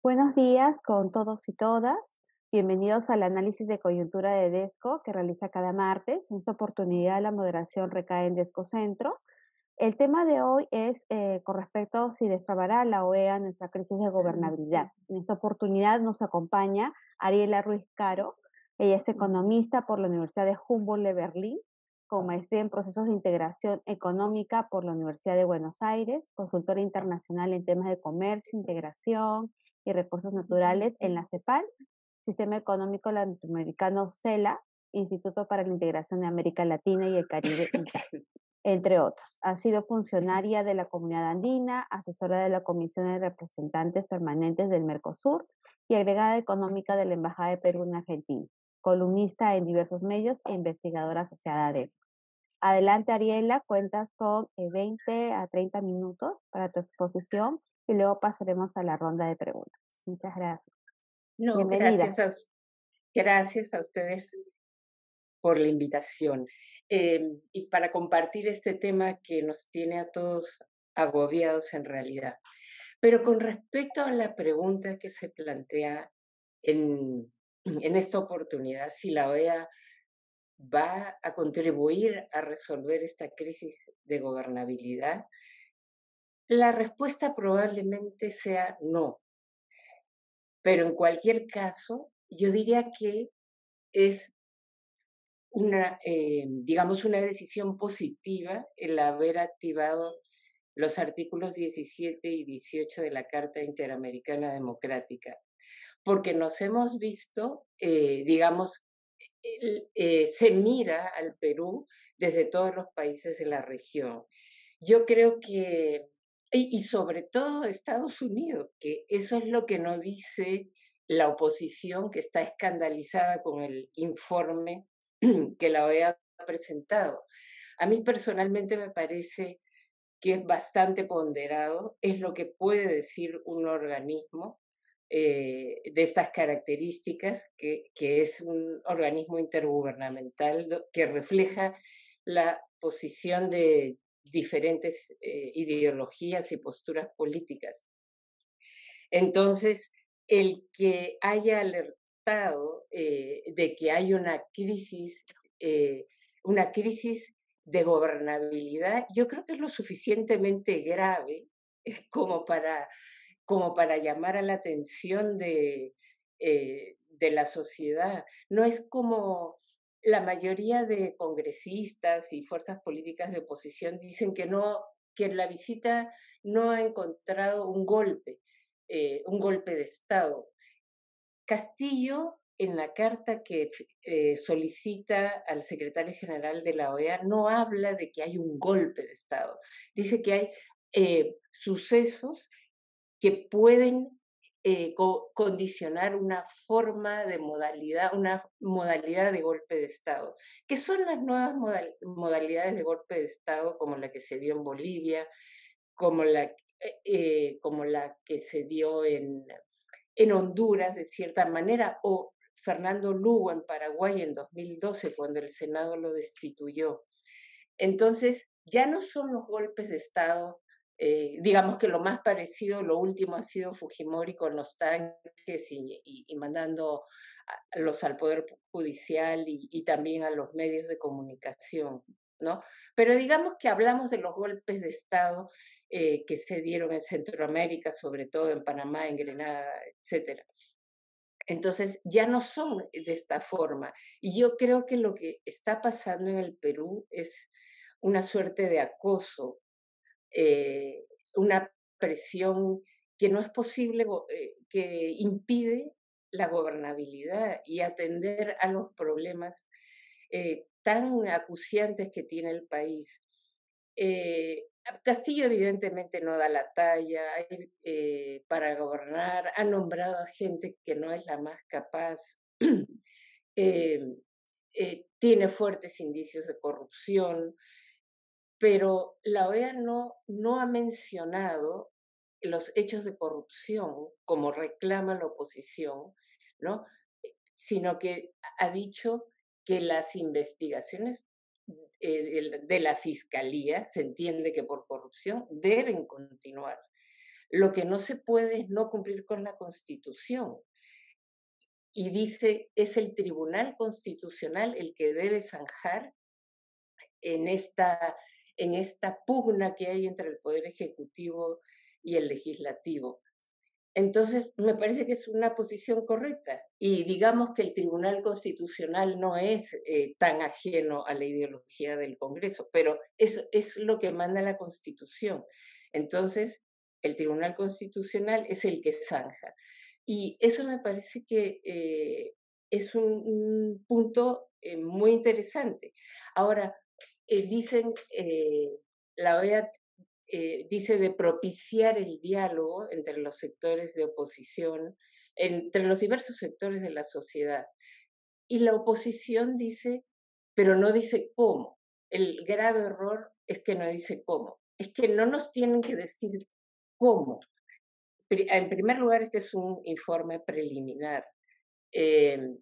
Buenos días con todos y todas. Bienvenidos al análisis de coyuntura de DESCO que realiza cada martes. En esta oportunidad la moderación recae en DESCO Centro. El tema de hoy es con respecto a si destrabará la OEA nuestra crisis de gobernabilidad. En esta oportunidad nos acompaña Ariela Ruiz Caro. Ella es economista por la Universidad de Humboldt de Berlín, con maestría en procesos de integración económica por la Universidad de Buenos Aires, consultora internacional en temas de comercio, integración y recursos naturales en la CEPAL, Sistema Económico Latinoamericano CELA, Instituto para la Integración de América Latina y el Caribe, INTAC, entre otros. Ha sido funcionaria de la Comunidad Andina, asesora de la Comisión de Representantes Permanentes del Mercosur y agregada económica de la Embajada de Perú en Argentina, columnista en diversos medios e investigadora asociada de esto. Adelante, Ariela, cuentas con 20 a 30 minutos para tu exposición y luego pasaremos a la ronda de preguntas. Muchas gracias. No, Bienvenida. gracias a ustedes por la invitación. Y para compartir este tema que nos tiene a todos agobiados en realidad. Pero con respecto a la pregunta que se plantea en esta oportunidad, si la OEA va a contribuir a resolver esta crisis de gobernabilidad, la respuesta probablemente sea no. Pero en cualquier caso, yo diría que es digamos, una decisión positiva el haber activado los artículos 17 y 18 de la Carta Interamericana Democrática, porque nos hemos visto, digamos, se mira al Perú desde todos los países de la región. Yo creo que, y sobre todo Estados Unidos, que eso es lo que no dice la oposición, que está escandalizada con el informe que la OEA ha presentado. A mí personalmente me parece que es bastante ponderado, es lo que puede decir un organismo de estas características, que es un organismo intergubernamental que refleja la posición de diferentes ideologías y posturas políticas. Entonces, el que haya alertado de que hay eh, una crisis de gobernabilidad, yo creo que es lo suficientemente grave como para llamar a la atención de la sociedad. No es como la mayoría de congresistas y fuerzas políticas de oposición dicen que la visita no ha encontrado un golpe de Estado. Castillo, en la carta que solicita al secretario general de la OEA, no habla de que hay un golpe de Estado. Dice que hay sucesos que pueden condicionar una modalidad de golpe de Estado, que son las nuevas modalidades de golpe de Estado, como la que se dio en Bolivia, como la que se dio en Honduras, de cierta manera, o Fernando Lugo en Paraguay en 2012, cuando el Senado lo destituyó. Entonces, ya no son los golpes de Estado, digamos que lo más parecido, lo último ha sido Fujimori con los tanques y mandando los al Poder Judicial y también a los medios de comunicación, ¿no? Pero digamos que hablamos de los golpes de Estado que se dieron en Centroamérica, sobre todo en Panamá, en Grenada, etcétera. Entonces, ya no son de esta forma. Y yo creo que lo que está pasando en el Perú es una suerte de acoso, una presión que no es posible, que impide la gobernabilidad y atender a los problemas tan acuciantes que tiene el país. Castillo evidentemente no da la talla para gobernar, ha nombrado a gente que no es la más capaz, eh, tiene fuertes indicios de corrupción, pero la OEA no ha mencionado los hechos de corrupción como reclama la oposición, ¿no? Sino que ha dicho que las investigaciones de la fiscalía, se entiende que por corrupción, deben continuar. Lo que no se puede es no cumplir con la Constitución. Y dice, es el Tribunal Constitucional el que debe zanjar en esta pugna que hay entre el Poder Ejecutivo y el Legislativo. Entonces, me parece que es una posición correcta. Y digamos que el Tribunal Constitucional no es tan ajeno a la ideología del Congreso, pero es lo que manda la Constitución. Entonces, el Tribunal Constitucional es el que zanja. Y eso me parece que es un punto muy interesante. Ahora, dicen, la OEA dice de propiciar el diálogo entre los sectores de oposición, entre los diversos sectores de la sociedad. Y la oposición dice, pero no dice cómo. El grave error es que no dice cómo. Es que no nos tienen que decir cómo. En primer lugar, este es un informe preliminar. Eh,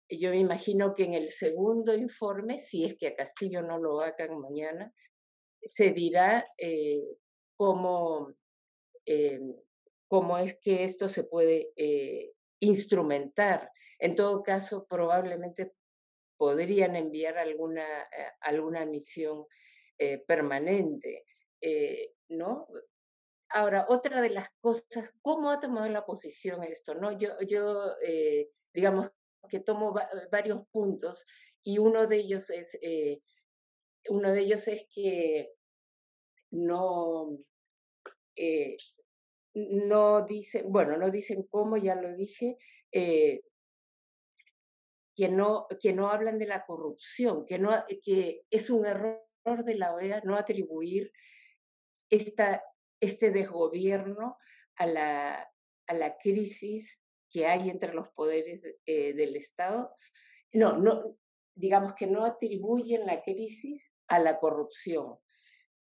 yo me imagino que en el segundo informe, si es que a Castillo no lo hagan mañana, se dirá cómo, eh, cómo es que esto se puede instrumentar. En todo caso, probablemente podrían enviar alguna misión permanente, ¿no? Ahora, otra de las cosas, ¿cómo ha tomado la posición esto? ¿No? Digamos que tomo varios puntos y uno de ellos es que no, eh, no dicen cómo, ya lo dije, eh, que no hablan de la corrupción, que es un error de la OEA no atribuir esta, este desgobierno a la crisis que hay entre los poderes del Estado. No, digamos que no atribuyen la crisis a la corrupción.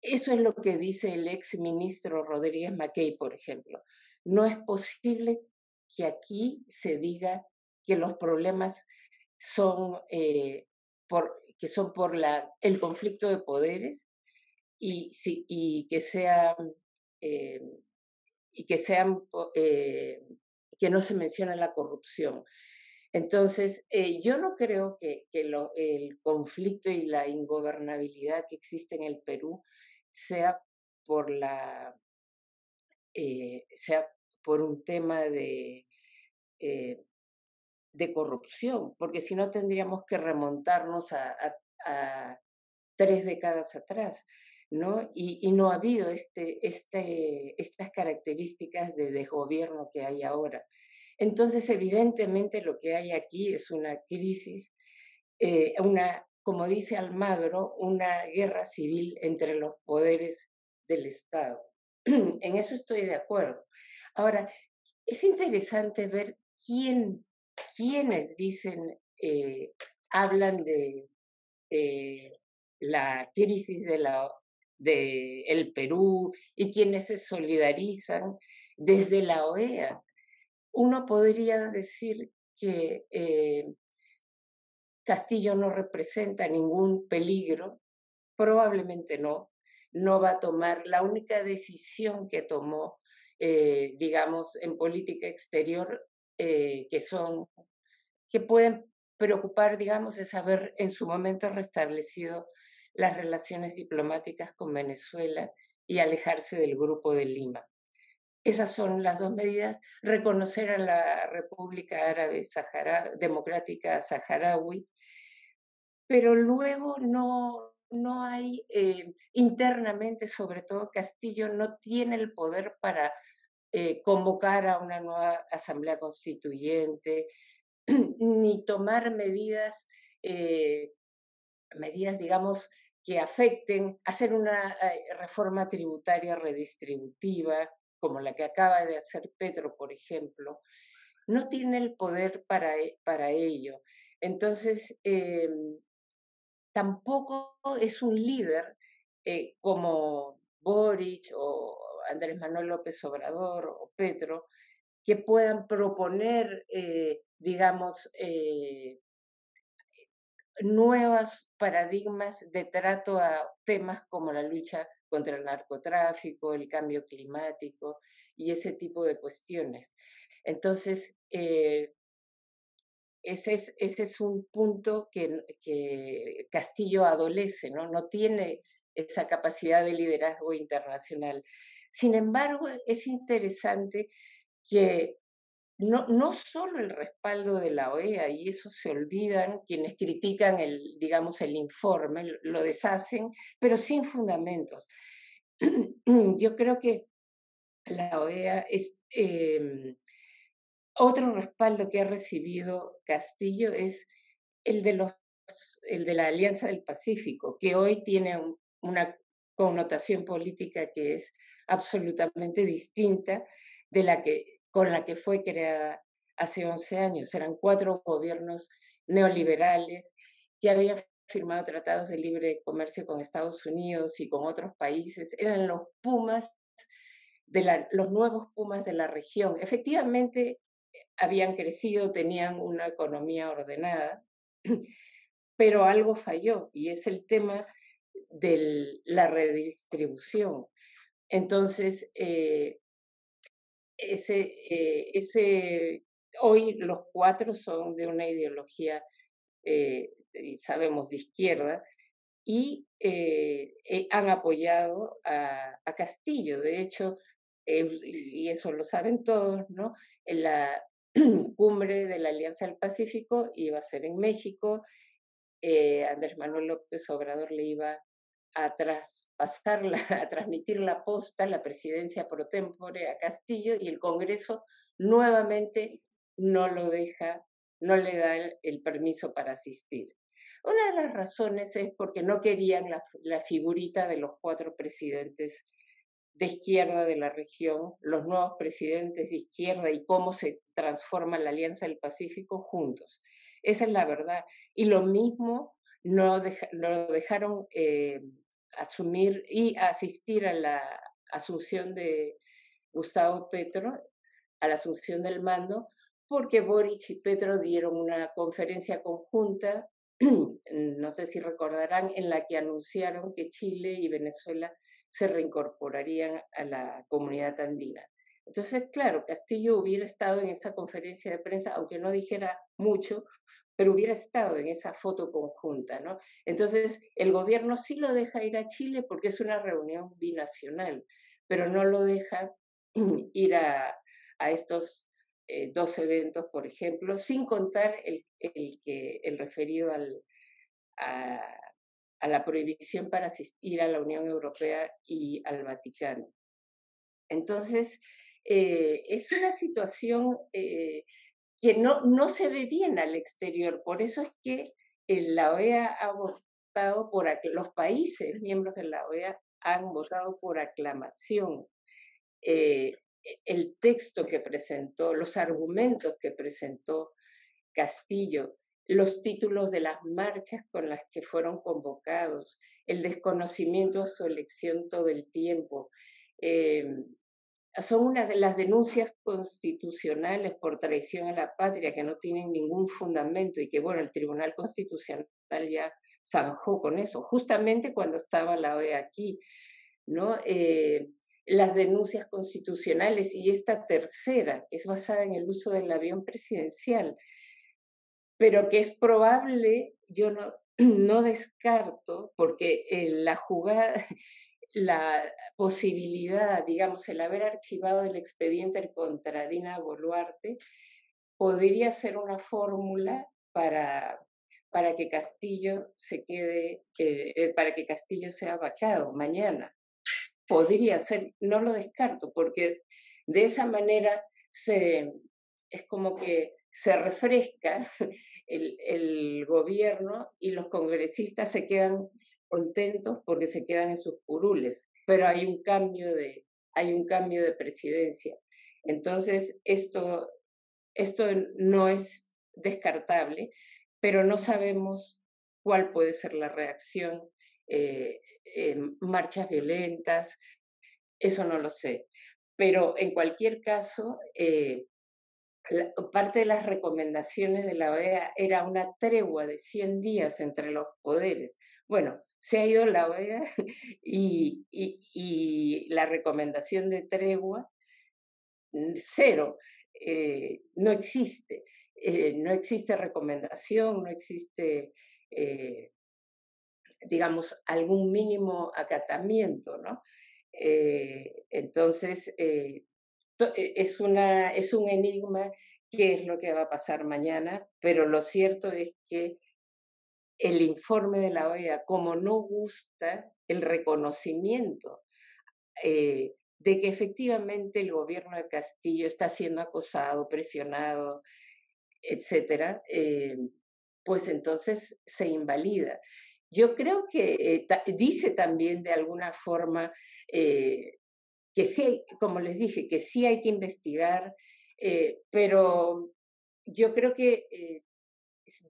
Eso es lo que dice el ex ministro Rodríguez Mackey, por ejemplo. No es posible que aquí se diga que los problemas son, por el conflicto de poderes y que sean, eh, y que sean, que no se menciona la corrupción. Entonces, yo no creo que el conflicto y la ingobernabilidad que existe en el Perú sea por sea por un tema eh, de corrupción, porque si no tendríamos que remontarnos a 3 décadas atrás, ¿no? Y no ha habido estas características de desgobierno que hay ahora. Entonces, evidentemente, lo que hay aquí es una crisis, como dice Almagro, una guerra civil entre los poderes del Estado. En eso estoy de acuerdo. Ahora, es interesante ver quiénes hablan de la crisis de el Perú y quienes se solidarizan desde la OEA. Uno podría decir que Castillo no representa ningún peligro, probablemente no va a tomar la única decisión que tomó, digamos, en política exterior, que pueden preocupar, digamos, es haber en su momento restablecido las relaciones diplomáticas con Venezuela y alejarse del Grupo de Lima. Esas son las dos medidas. Reconocer a la República Árabe Democrática Saharaui, pero luego no hay, internamente, sobre todo Castillo, no tiene el poder para convocar a una nueva asamblea constituyente, ni tomar medidas, digamos, que afecten, hacer una reforma tributaria redistributiva, como la que acaba de hacer Petro, por ejemplo. No tiene el poder para ello. Entonces, tampoco es un líder como Boric o Andrés Manuel López Obrador o Petro, que puedan proponer, digamos, nuevos paradigmas de trato a temas como la lucha contra el narcotráfico, el cambio climático y ese tipo de cuestiones. Entonces, ese es un punto que Castillo adolece, ¿no? No tiene esa capacidad de liderazgo internacional. Sin embargo, es interesante que no solo el respaldo de la OEA, y eso se olvidan quienes critican digamos, el informe, lo deshacen, pero sin fundamentos. Yo creo que la OEA es otro respaldo que ha recibido Castillo es el de los el de la Alianza del Pacífico, que hoy tiene una connotación política que es absolutamente distinta de con la que fue creada hace 11 años. Eran 4 gobiernos neoliberales que habían firmado tratados de libre comercio con Estados Unidos y con otros países. Eran los Pumas los nuevos Pumas de la región. Efectivamente, habían crecido, tenían una economía ordenada, pero algo falló y es el tema de la redistribución. Entonces, hoy los 4 son de una ideología, y sabemos, de izquierda, y han apoyado a Castillo. De hecho, y eso lo saben todos, ¿no? En la cumbre de la Alianza del Pacífico iba a ser en México. Andrés Manuel López Obrador le iba a traspasar, a transmitir la posta, la presidencia pro tempore a Castillo, y el Congreso nuevamente no lo deja, no le da el permiso para asistir. Una de las razones es porque no querían la figurita de los 4 presidentes de izquierda de la región, los nuevos presidentes de izquierda y cómo se transforma la Alianza del Pacífico juntos. Esa es la verdad. Y lo mismo no dejaron asumir y asistir a la asunción de Gustavo Petro, a la asunción del mando, porque Boric y Petro dieron una conferencia conjunta, no sé si recordarán, en la que anunciaron que Chile y Venezuela se reincorporarían a la comunidad andina. Entonces, claro, Castillo hubiera estado en esa conferencia de prensa, aunque no dijera mucho, pero hubiera estado en esa foto conjunta, ¿no? Entonces, el gobierno sí lo deja ir a Chile porque es una reunión binacional, pero no lo deja ir a estos 2 eventos, por ejemplo, sin contar el referido a, a la prohibición para asistir a la Unión Europea y al Vaticano. Entonces, es una situación que no se ve bien al exterior. Por eso es que la OEA ha votado los países miembros de la OEA han votado por aclamación eh, el texto que presentó, los argumentos que presentó Castillo, los títulos de las marchas con las que fueron convocados, el desconocimiento a su elección todo el tiempo. Son unas de las denuncias constitucionales por traición a la patria que no tienen ningún fundamento y que, bueno, el Tribunal Constitucional ya zanjó con eso, justamente cuando estaba la OEA aquí, ¿no? Las denuncias constitucionales y esta tercera, que es basada en el uso del avión presidencial, pero que es probable, yo no descarto, porque la jugada, la posibilidad, digamos, el haber archivado el expediente contra Dina Boluarte, podría ser una fórmula para que Castillo se quede, para que Castillo sea vacado mañana. Podría ser, no lo descarto, porque de esa manera es como que se refresca el gobierno y los congresistas se quedan contentos porque se quedan en sus curules, pero hay un cambio de presidencia. Entonces, esto no es descartable, pero no sabemos cuál puede ser la reacción, marchas violentas, eso no lo sé. Pero en cualquier caso, parte de las recomendaciones de la OEA era una tregua de 100 días entre los poderes. Bueno, se ha ido la OEA y la recomendación de tregua cero, no existe. No existe recomendación, no existe, digamos, algún mínimo acatamiento, ¿no? Entonces, es un enigma qué es lo que va a pasar mañana, pero lo cierto es que el informe de la OEA, como no gusta el reconocimiento de que efectivamente el gobierno de Castillo está siendo acosado, presionado, etcétera, pues entonces se invalida. Yo creo que dice también de alguna forma que sí, como les dije, que sí hay que investigar, pero yo creo que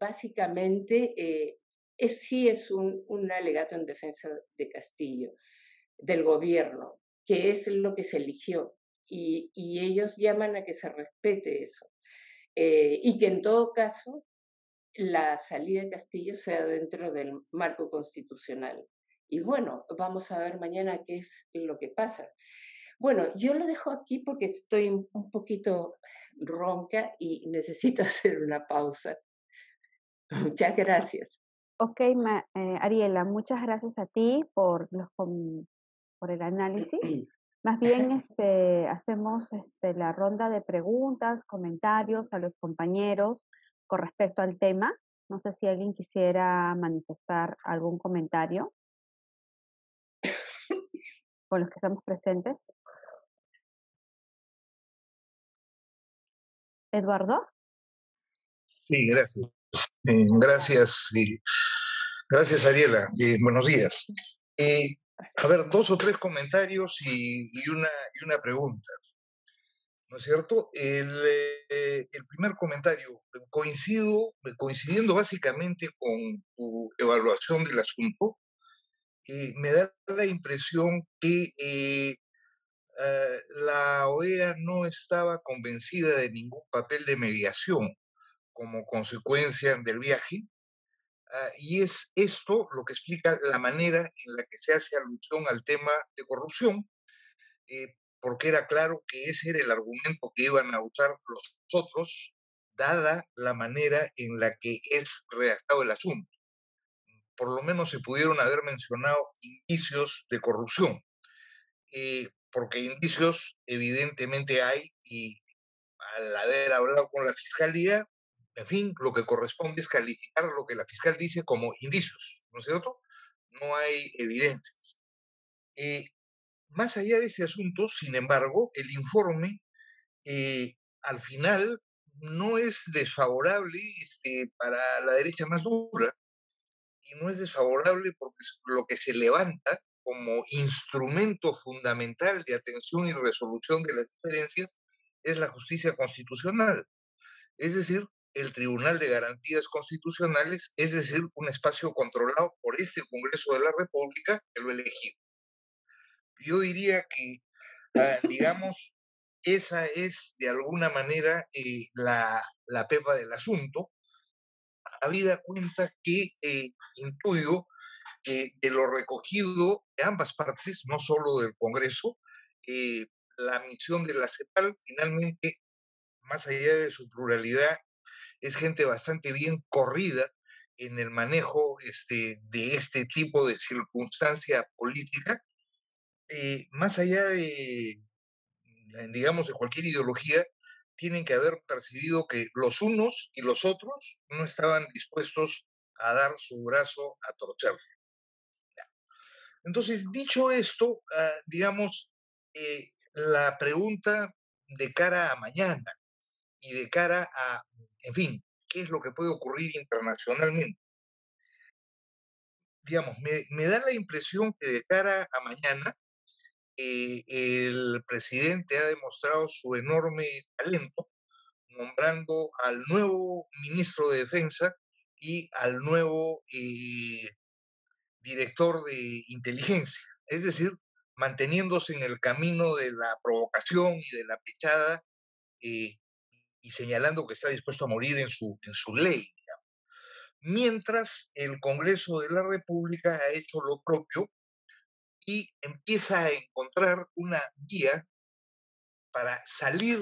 básicamente sí es un alegato en defensa de Castillo, del gobierno, que es lo que se eligió. Y ellos llaman a que se respete eso. Y que en todo caso la salida de Castillo sea dentro del marco constitucional. Y bueno, vamos a ver mañana qué es lo que pasa. Bueno, yo lo dejo aquí porque estoy un poquito ronca y necesito hacer una pausa. Muchas gracias. Ok, Ariela, muchas gracias a ti por por el análisis. Más bien, hacemos la ronda de preguntas, comentarios a los compañeros con respecto al tema. No sé si alguien quisiera manifestar algún comentario con los que estamos presentes. Eduardo. Sí, gracias. Gracias, gracias Ariela. Buenos días. A ver, dos o tres comentarios y una pregunta, ¿no es cierto? El primer comentario, coincidiendo básicamente con tu evaluación del asunto, me da la impresión que la OEA no estaba convencida de ningún papel de mediación como consecuencia del viaje. Y es esto lo que explica la manera en la que se hace alusión al tema de corrupción, porque era claro que ese era el argumento que iban a usar los otros, dada la manera en la que es redactado el asunto. Por lo menos se pudieron haber mencionado indicios de corrupción, porque indicios evidentemente hay y al haber hablado con la fiscalía, en fin, lo que corresponde es calificar lo que la fiscal dice como indicios, ¿no es cierto? No hay evidencias. Más allá de ese asunto, sin embargo, el informe al final no es desfavorable para la derecha más dura y no es desfavorable porque lo que se levanta como instrumento fundamental de atención y resolución de las diferencias es la justicia constitucional. Es decir, el Tribunal de Garantías Constitucionales, es decir, un espacio controlado por este Congreso de la República que lo ha elegido. Yo diría que, digamos, esa es de alguna manera la pepa del asunto, habida cuenta que intuyo que de lo recogido de ambas partes, no solo del Congreso, la misión de la CEPAL finalmente, más allá de su pluralidad, es gente bastante bien corrida en el manejo de este tipo de circunstancia política, más allá de, digamos, de cualquier ideología, tienen que haber percibido que los unos y los otros no estaban dispuestos a dar su brazo a torcer. Entonces, dicho esto, digamos, la pregunta de cara a mañana y de cara a, en fin, qué es lo que puede ocurrir internacionalmente. Digamos, me da la impresión que de cara a mañana, el presidente ha demostrado su enorme talento nombrando al nuevo ministro de Defensa y al nuevo director de inteligencia. Es decir, manteniéndose en el camino de la provocación y de la pechada eh, y señalando que está dispuesto a morir en su ley. Mientras el Congreso de la República ha hecho lo propio y empieza a encontrar una guía para salir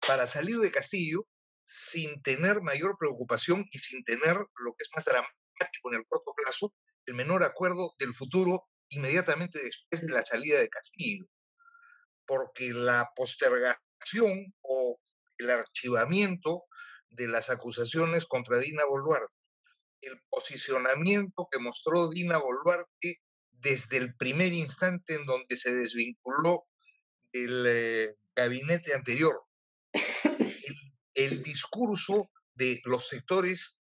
para salir de Castillo sin tener mayor preocupación y sin tener lo que es más dramático en el corto plazo, el menor acuerdo del futuro inmediatamente después de la salida de Castillo, porque la postergación o el archivamiento de las acusaciones contra Dina Boluarte, el posicionamiento que mostró Dina Boluarte desde el primer instante en donde se desvinculó del gabinete anterior, el discurso de los sectores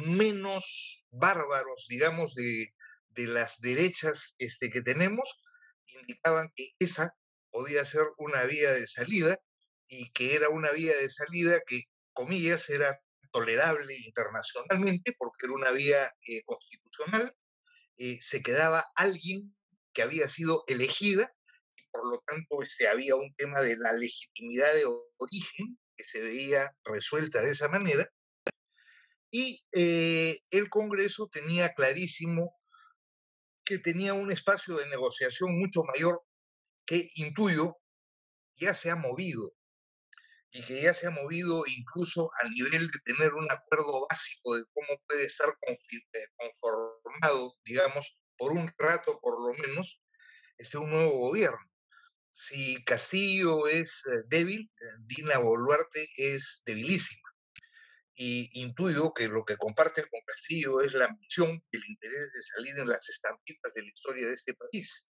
menos bárbaros, digamos, de las derechas que tenemos, indicaban que esa podía ser una vía de salida y que era una vía de salida que, comillas, era tolerable internacionalmente porque era una vía constitucional. Se quedaba alguien que había sido elegida y por lo tanto había un tema de la legitimidad de origen que se veía resuelta de esa manera, y el Congreso tenía clarísimo que tenía un espacio de negociación mucho mayor que, intuyo, ya se ha movido, y que ya se ha movido incluso al nivel de tener un acuerdo básico de cómo puede estar conformado, digamos, por un rato por lo menos, un nuevo gobierno. Si Castillo es débil, Dina Boluarte es debilísima. Y intuyo que lo que comparte con Castillo es la ambición y el interés de salir en las estampitas de la historia de este país.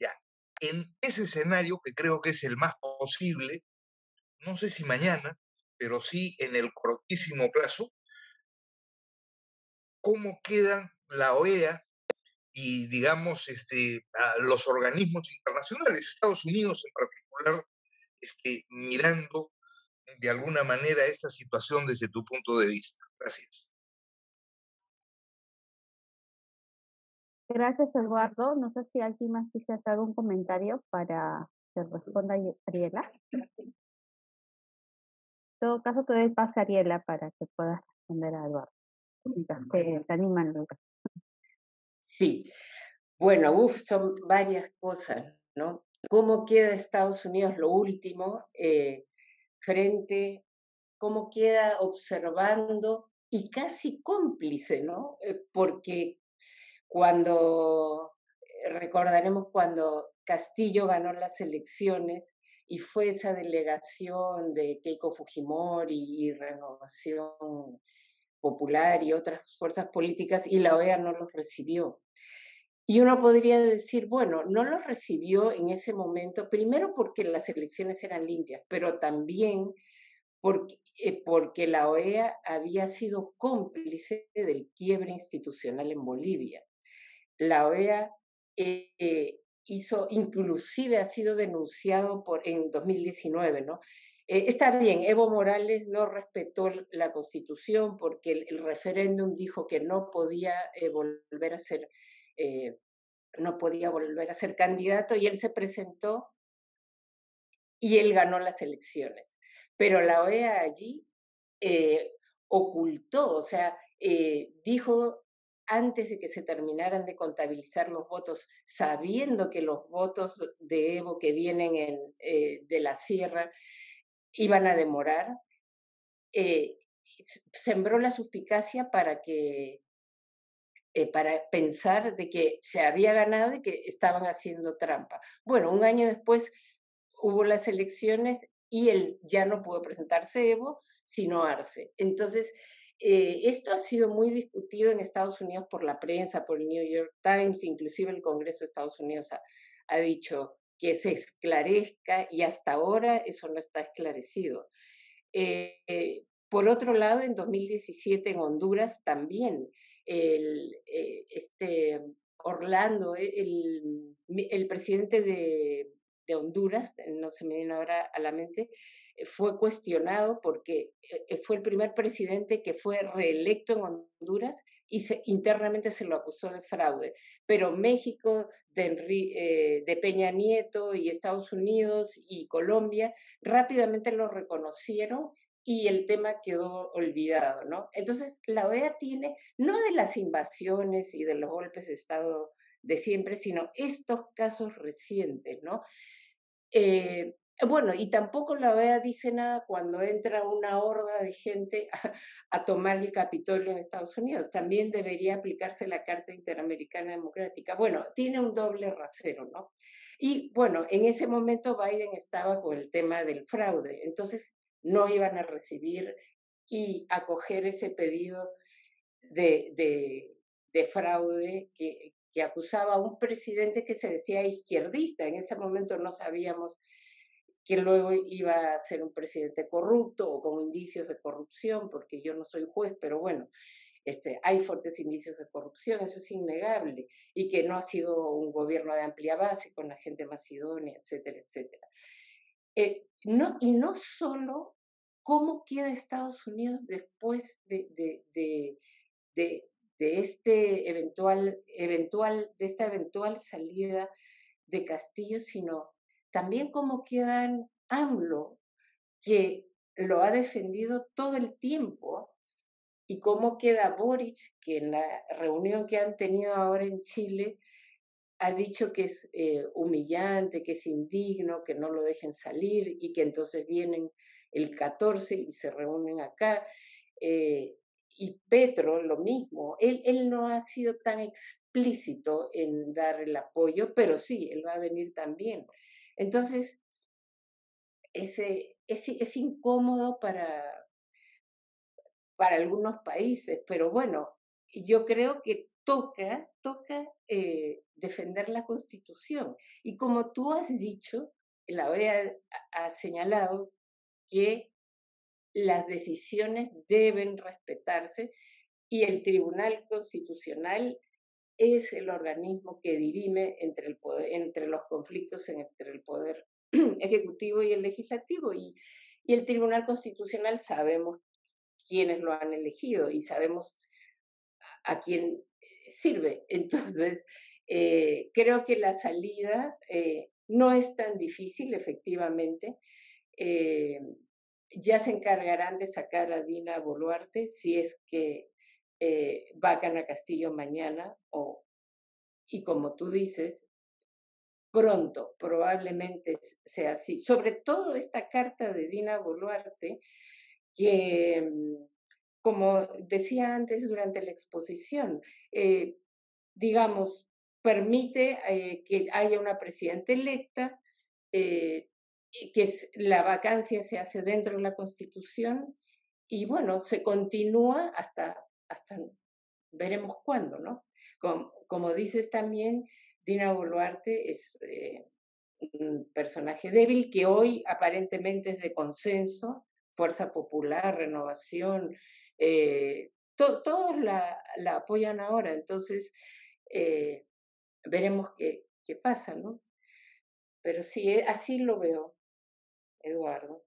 Ya, en ese escenario, que creo que es el más posible, no sé si mañana, pero sí en el cortísimo plazo, cómo quedan la OEA y, digamos, los organismos internacionales, Estados Unidos en particular, mirando de alguna manera esta situación desde tu punto de vista. Gracias. Gracias, Eduardo. No sé si alguien más quisiera hacer algún comentario para que responda Ariela. En todo caso, te doy pase a Ariela para que puedas responder a Eduardo. Mientras que se animan luego. Sí, bueno, son varias cosas, ¿no? ¿Cómo queda Estados Unidos, lo último, cómo queda observando y casi cómplice, ¿no? Porque recordaremos cuando Castillo ganó las elecciones y fue esa delegación de Keiko Fujimori y Renovación Popular y otras fuerzas políticas, y la OEA no los recibió. Y uno podría decir, bueno, no los recibió en ese momento, primero porque las elecciones eran limpias, pero también porque la OEA había sido cómplice del quiebre institucional en Bolivia. La OEA inclusive ha sido denunciado en 2019, ¿no? Está bien, Evo Morales no respetó la Constitución porque el referéndum dijo que no podía volver a ser candidato, y él se presentó y él ganó las elecciones. Pero la OEA allí ocultó, o sea, dijo antes de que se terminaran de contabilizar los votos, sabiendo que los votos de Evo que vienen de la sierra iban a demorar, sembró la suspicacia para pensar de que se había ganado y que estaban haciendo trampa. Bueno, un año después hubo las elecciones y él ya no pudo presentarse Evo, sino Arce. Entonces, esto ha sido muy discutido en Estados Unidos por la prensa, por el New York Times, inclusive el Congreso de Estados Unidos ha dicho que se esclarezca, y hasta ahora eso no está esclarecido. Por otro lado, en 2017 en Honduras también, Orlando, el presidente de Honduras, no se me viene ahora a la mente, fue cuestionado porque fue el primer presidente que fue reelecto en Honduras y internamente se lo acusó de fraude. Pero México, de Peña Nieto, y Estados Unidos y Colombia rápidamente lo reconocieron y el tema quedó olvidado, ¿no? Entonces, la OEA tiene, no de las invasiones y de los golpes de Estado de siempre, sino estos casos recientes, ¿no? Eh, bueno, y tampoco la OEA dice nada cuando entra una horda de gente a tomar el Capitolio en Estados Unidos. También debería aplicarse la Carta Interamericana Democrática. Bueno, tiene un doble rasero, ¿no? Y bueno, en ese momento Biden estaba con el tema del fraude, entonces no iban a recibir y acoger ese pedido de, de, de fraude que acusaba a un presidente que se decía izquierdista. En ese momento no sabíamos que luego iba a ser un presidente corrupto o con indicios de corrupción, porque yo no soy juez, pero bueno, hay fuertes indicios de corrupción, eso es innegable, y que no ha sido un gobierno de amplia base con la gente más idónea, etcétera, etcétera. No, y no solo cómo queda Estados Unidos después de, de de esta eventual salida de Castillo, sino también cómo quedan AMLO, que lo ha defendido todo el tiempo, y cómo queda Boric, que en la reunión que han tenido ahora en Chile ha dicho que es humillante, que es indigno, que no lo dejen salir y que entonces vienen el 14 y se reúnen acá. Eh, y Petro, lo mismo, él no ha sido tan explícito en dar el apoyo, pero sí, él va a venir también. Entonces, es incómodo para algunos países, pero bueno, yo creo que toca defender la Constitución. Y como tú has dicho, la OEA ha señalado que las decisiones deben respetarse y el Tribunal Constitucional es el organismo que dirime entre los conflictos entre el poder ejecutivo y el legislativo. Y el Tribunal Constitucional sabemos quiénes lo han elegido y sabemos a quién sirve. Entonces, creo que la salida no es tan difícil, efectivamente. Eh, ya se encargarán de sacar a Dina Boluarte si es que vacan a Castillo mañana y como tú dices, pronto, probablemente sea así. Sobre todo esta carta de Dina Boluarte, que, como decía antes durante la exposición, eh, digamos, permite que haya una presidenta electa, y que la vacancia se hace dentro de la Constitución y bueno, se continúa hasta veremos cuándo, ¿no? Como dices también, Dina Boluarte es un personaje débil que hoy aparentemente es de consenso, Fuerza Popular, Renovación, todos la apoyan ahora, entonces eh, veremos qué pasa, ¿no? Pero sí, así lo veo, Eduardo.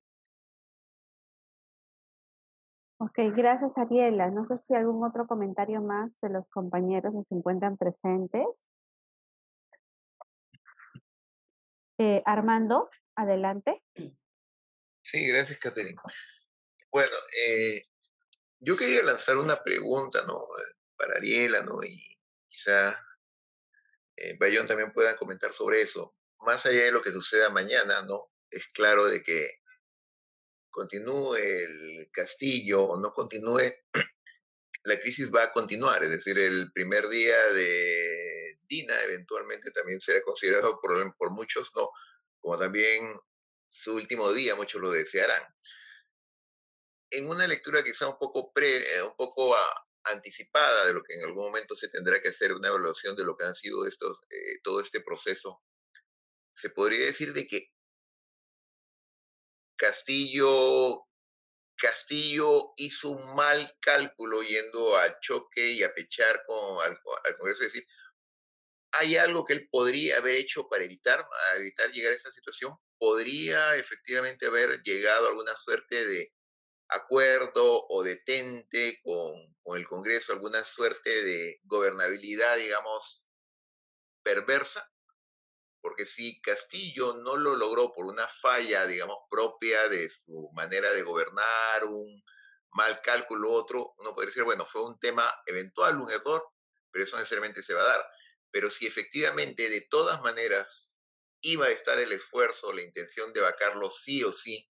Ok, gracias Ariela. No sé si algún otro comentario más de los compañeros que se encuentran presentes. Armando, adelante. Sí, gracias, Catherine. Bueno, yo quería lanzar una pregunta, ¿no? Para Ariela, ¿no? Y quizá Bayón también pueda comentar sobre eso. Más allá de lo que suceda mañana, ¿no? Es claro de que continúe el Castillo o no continúe, la crisis va a continuar. Es decir, el primer día de Dina eventualmente también será considerado por muchos, ¿no? Como también su último día, muchos lo desearán. En una lectura quizá un poco anticipada de lo que en algún momento se tendrá que hacer una evaluación de lo que han sido todo este proceso, se podría decir de que Castillo, Castillo hizo un mal cálculo yendo al choque y a pechar al Congreso, es decir, ¿hay algo que él podría haber hecho para evitar llegar a esta situación? ¿Podría efectivamente haber llegado a alguna suerte de acuerdo o detente con el Congreso, alguna suerte de gobernabilidad, digamos, perversa? Porque si Castillo no lo logró por una falla, digamos, propia de su manera de gobernar, un mal cálculo u otro, uno podría decir, bueno, fue un tema eventual, un error, pero eso necesariamente se va a dar. Pero si efectivamente, de todas maneras, iba a estar el esfuerzo, la intención de vacarlo sí o sí,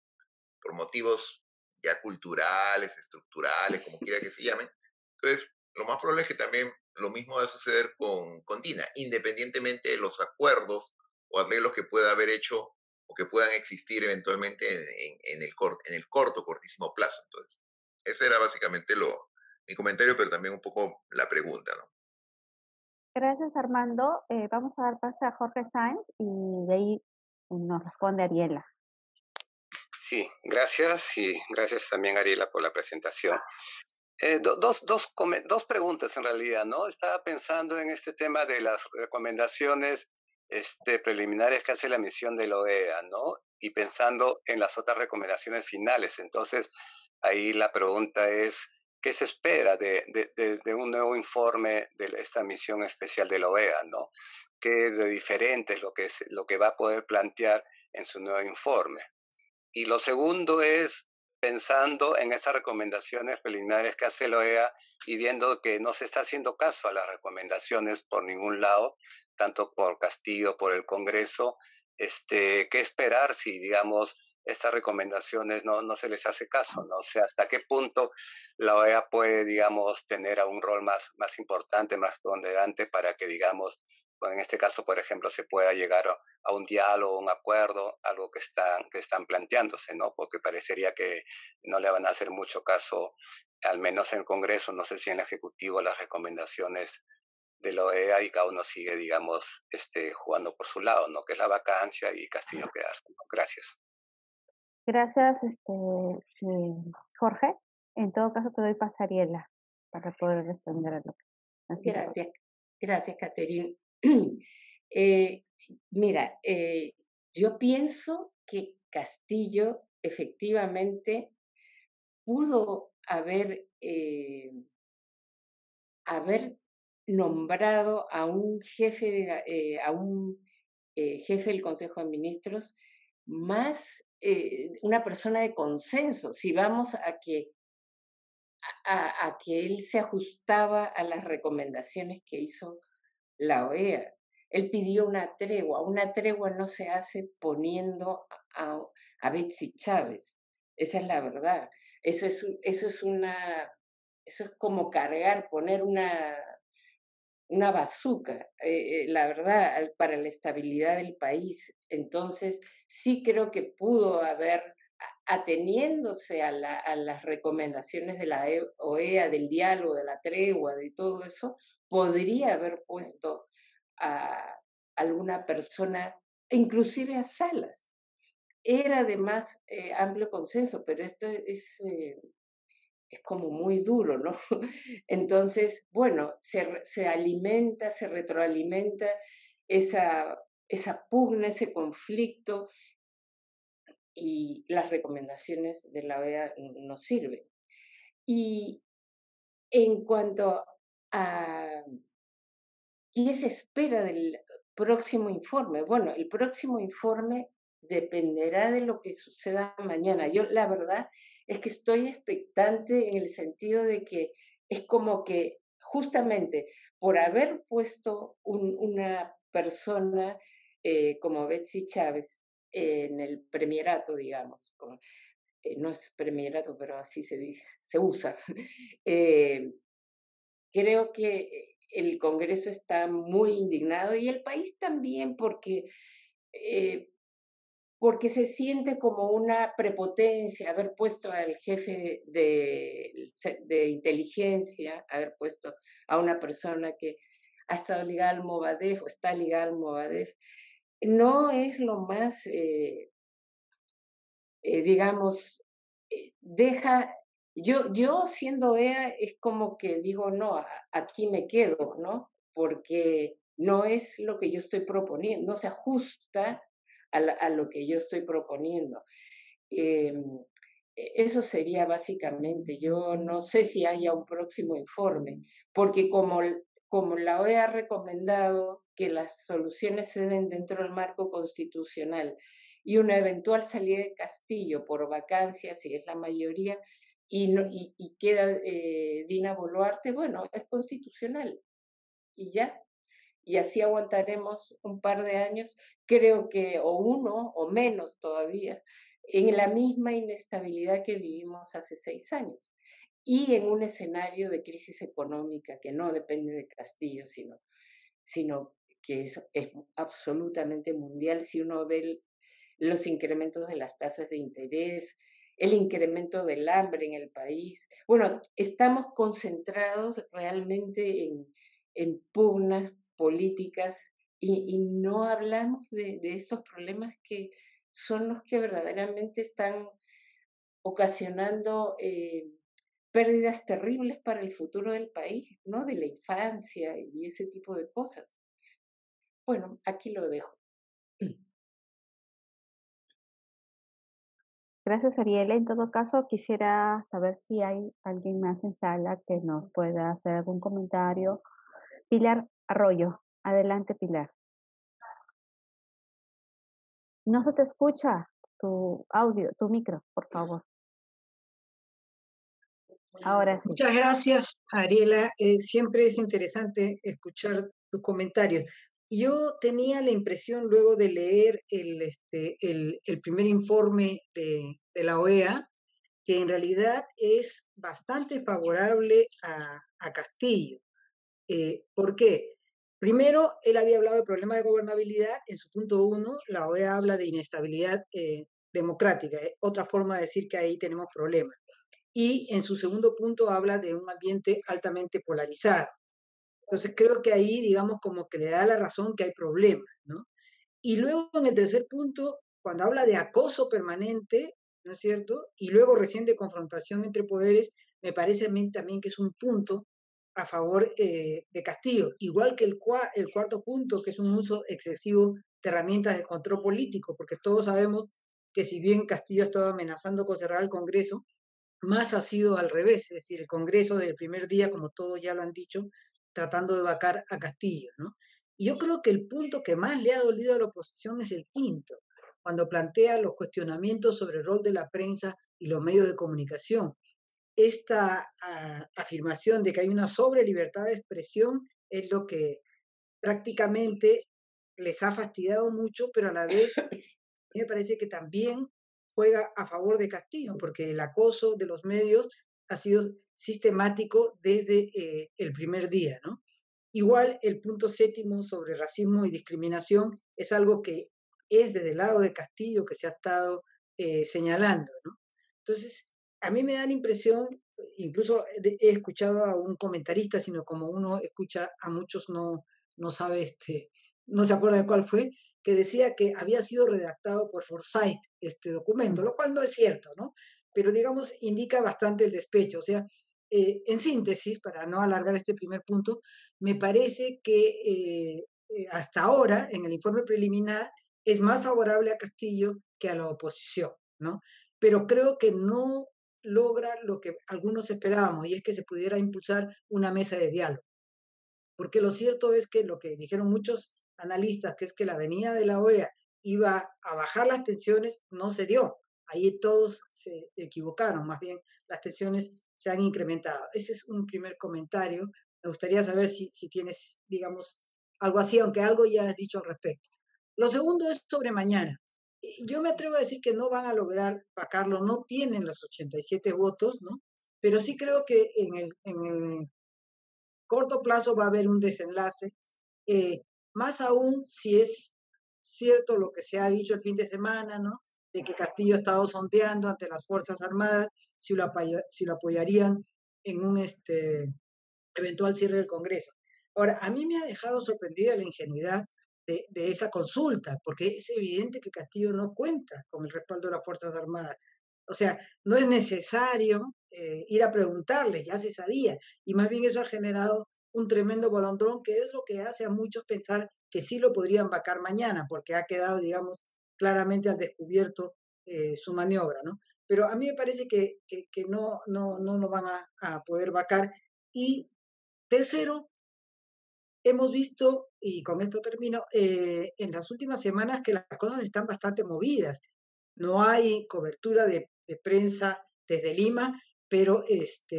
por motivos ya culturales, estructurales, como quiera que se llamen. Entonces, lo más probable es que también lo mismo va a suceder con Dina, independientemente de los acuerdos o arreglos que pueda haber hecho o que puedan existir eventualmente en el corto, cortísimo plazo. Entonces, ese era básicamente mi comentario, pero también un poco la pregunta, ¿no? Gracias, Armando. Vamos a dar paso a Jorge Sáenz y de ahí nos responde Ariela. Sí, gracias y gracias también, Ariela, por la presentación. Dos preguntas en realidad, ¿no? Estaba pensando en este tema de las recomendaciones preliminares que hace la misión de la OEA, ¿no? Y pensando en las otras recomendaciones finales. Entonces, ahí la pregunta es, ¿qué se espera de un nuevo informe de esta misión especial de la OEA, ¿no? ¿Qué de diferente es lo que va a poder plantear en su nuevo informe? Y lo segundo es pensando en estas recomendaciones preliminares que hace la OEA y viendo que no se está haciendo caso a las recomendaciones por ningún lado, tanto por Castillo, por el Congreso, ¿qué esperar si, digamos, estas recomendaciones no se les hace caso? ¿No? O sea, ¿hasta qué punto la OEA puede, digamos, tener un rol más importante, más ponderante para que, digamos, bueno, en este caso, por ejemplo, se pueda llegar a un diálogo, un acuerdo, algo que están planteándose, ¿no? Porque parecería que no le van a hacer mucho caso, al menos en el Congreso, no sé si en el Ejecutivo, las recomendaciones de la OEA y cada uno sigue, digamos, jugando por su lado, ¿no? Que es la vacancia y Castillo quedarse, ¿no? Gracias. Gracias, Jorge. En todo caso, te doy paso a Ariela para poder responder a lo que Gracias, gracias, Caterine. Mira, yo pienso que Castillo efectivamente pudo haber nombrado a un jefe del Consejo de Ministros más una persona de consenso. Si vamos a que él se ajustaba a las recomendaciones que hizo la OEA. Él pidió una tregua no se hace poniendo a Betsy Chávez, esa es la verdad. Eso es como cargar, poner una bazuca, la verdad, para la estabilidad del país. Entonces, sí creo que pudo haber, ateniéndose a las recomendaciones de la OEA, del diálogo, de la tregua, de todo eso, podría haber puesto a alguna persona, inclusive a Salas. Era de más amplio consenso, pero esto es como muy duro, ¿no? Entonces, bueno, se alimenta, se retroalimenta esa pugna, ese conflicto, y las recomendaciones de la OEA no sirven. Y en cuanto a qué se espera del próximo informe, bueno, el próximo informe dependerá de lo que suceda mañana. Yo, la verdad, es que estoy expectante en el sentido de que es como que justamente por haber puesto una persona como Betsy Chávez en el premierato, digamos, no es premierato, pero así se dice, se usa. Creo que el Congreso está muy indignado y el país también eh, porque se siente como una prepotencia haber puesto al jefe de inteligencia, haber puesto a una persona que ha estado ligada al Movadef o está ligada al Movadef. No es lo más, digamos, deja, yo siendo EA es como que digo, no, aquí me quedo, ¿no? Porque no es lo que yo estoy proponiendo, no se ajusta a lo que yo estoy proponiendo. Eso sería básicamente, yo no sé si haya un próximo informe, porque como la OEA ha recomendado que las soluciones se den dentro del marco constitucional y una eventual salida de Castillo por vacancia, si es la mayoría, y queda Dina Boluarte, bueno, es constitucional y ya. y así aguantaremos un par de años, creo que, o uno, o menos todavía, en la misma inestabilidad que vivimos hace 6 años y en un escenario de crisis económica que no depende de Castillo, sino que es absolutamente mundial. Si uno ve los incrementos de las tasas de interés, el incremento del hambre en el país. Bueno, estamos concentrados realmente en pugnas políticas y no hablamos de estos problemas que son los que verdaderamente están ocasionando pérdidas terribles para el futuro del país, ¿no? De la infancia y ese tipo de cosas. Bueno, aquí lo dejo. Gracias, Ariela. En todo caso, quisiera saber si hay alguien más en sala que nos pueda hacer algún comentario. Pilar Arroyo. Adelante, Pilar. No se te escucha tu audio, tu micro, por favor. Ahora sí. Muchas gracias, Ariela. Siempre es interesante escuchar tus comentarios. Yo tenía la impresión, luego de leer el primer informe de la OEA, que en realidad es bastante favorable a Castillo. ¿Por qué? Primero, él había hablado de problemas de gobernabilidad. En su punto 1, la OEA habla de inestabilidad democrática. Otra forma de decir que ahí tenemos problemas. Y en su segundo punto habla de un ambiente altamente polarizado. Entonces creo que ahí, digamos, como que le da la razón que hay problemas, ¿no? Y luego en el tercer punto, cuando habla de acoso permanente, ¿no es cierto? Y luego recién de confrontación entre poderes, me parece a mí también que es un punto a favor de Castillo. Igual que el cuarto punto, que es un uso excesivo de herramientas de control político, porque todos sabemos que si bien Castillo estaba amenazando con cerrar el Congreso, más ha sido al revés, es decir, el Congreso del primer día, como todos ya lo han dicho, tratando de vacar a Castillo, ¿no? Y yo creo que el punto que más le ha dolido a la oposición es el quinto, cuando plantea los cuestionamientos sobre el rol de la prensa y los medios de comunicación. Esta afirmación de que hay una sobre libertad de expresión es lo que prácticamente les ha fastidiado mucho, pero a la vez me parece que también juega a favor de Castillo, porque el acoso de los medios ha sido sistemático desde el primer día, ¿no? Igual el punto séptimo sobre racismo y discriminación es algo que es desde el lado de Castillo que se ha estado señalando, ¿no? Entonces, a mí me da la impresión, incluso he escuchado a un comentarista, sino como uno escucha a muchos no sabe, no se acuerda de cuál fue, que decía que había sido redactado por Forsyth este documento, lo cual no es cierto, ¿no? Pero digamos, indica bastante el despecho. O sea, en síntesis, para no alargar este primer punto, me parece que hasta ahora, en el informe preliminar, es más favorable a Castillo que a la oposición, ¿no? Pero creo que no logra lo que algunos esperábamos, y es que se pudiera impulsar una mesa de diálogo. Porque lo cierto es que lo que dijeron muchos analistas, que es que la venida de la OEA iba a bajar las tensiones, no se dio. Ahí todos se equivocaron, más bien las tensiones se han incrementado. Ese es un primer comentario. Me gustaría saber si tienes, digamos, algo así, aunque algo ya has dicho al respecto. Lo segundo es sobre mañana. Yo me atrevo a decir que no van a lograr vacarlo, no tienen los 87 votos, ¿no? Pero sí creo que en el corto plazo va a haber un desenlace, más aún si es cierto lo que se ha dicho el fin de semana, ¿no? De que Castillo ha estado sondeando ante las Fuerzas Armadas si lo apoyarían en un eventual cierre del Congreso. Ahora, a mí me ha dejado sorprendida la ingenuidad de esa consulta, porque es evidente que Castillo no cuenta con el respaldo de las Fuerzas Armadas. O sea, no es necesario ir a preguntarles, ya se sabía, y más bien eso ha generado un tremendo bolondrón, que es lo que hace a muchos pensar que sí lo podrían vacar mañana, porque ha quedado, digamos, claramente al descubierto su maniobra, ¿no? Pero a mí me parece que no lo van a poder vacar. Y tercero, hemos visto, y con esto termino, en las últimas semanas que las cosas están bastante movidas. No hay cobertura de prensa desde Lima, pero,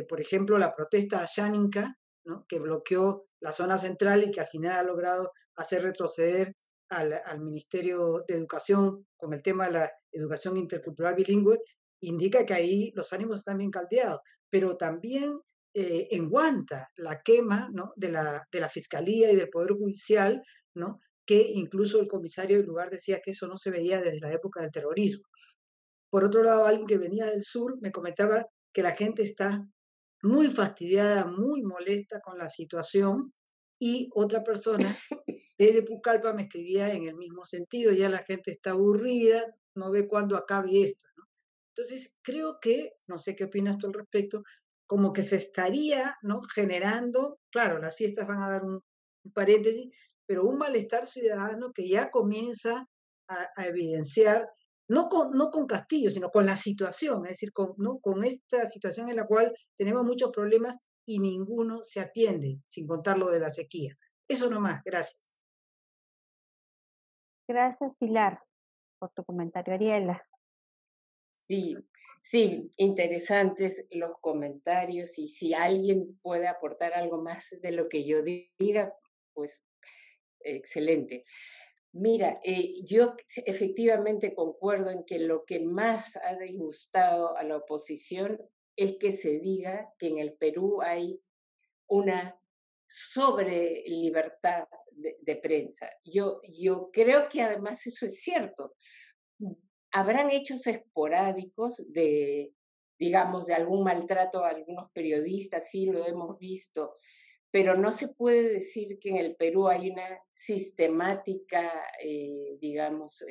por ejemplo, la protesta a Xánica, ¿no? Que bloqueó la zona central y que al final ha logrado hacer retroceder al Ministerio de Educación con el tema de la educación intercultural bilingüe, indica que ahí los ánimos están bien caldeados. Pero también en Huanta, la quema, ¿no? de la Fiscalía y del Poder Judicial, ¿no? Que incluso el comisario del lugar decía que eso no se veía desde la época del terrorismo. Por otro lado, alguien que venía del sur me comentaba que la gente está muy fastidiada, muy molesta con la situación, y otra persona desde Pucallpa me escribía en el mismo sentido: ya la gente está aburrida, no ve cuándo acabe esto, ¿no? Entonces, creo que, no sé qué opinas tú al respecto, como que se estaría, ¿no? generando, claro, las fiestas van a dar un paréntesis, pero un malestar ciudadano que ya comienza a evidenciar, no con Castillo, sino con la situación, es decir, ¿no? con esta situación en la cual tenemos muchos problemas y ninguno se atiende, sin contar lo de la sequía. Eso nomás, gracias. Gracias, Pilar, por tu comentario, Ariela. Sí, sí, interesantes los comentarios, y si alguien puede aportar algo más de lo que yo diga, pues excelente. Mira, yo efectivamente concuerdo en que lo que más ha disgustado a la oposición es que se diga que en el Perú hay una sobre libertad de prensa. Yo creo que además eso es cierto. Habrán hechos esporádicos de, digamos, de algún maltrato a algunos periodistas, sí lo hemos visto, pero no se puede decir que en el Perú hay una sistemática, digamos,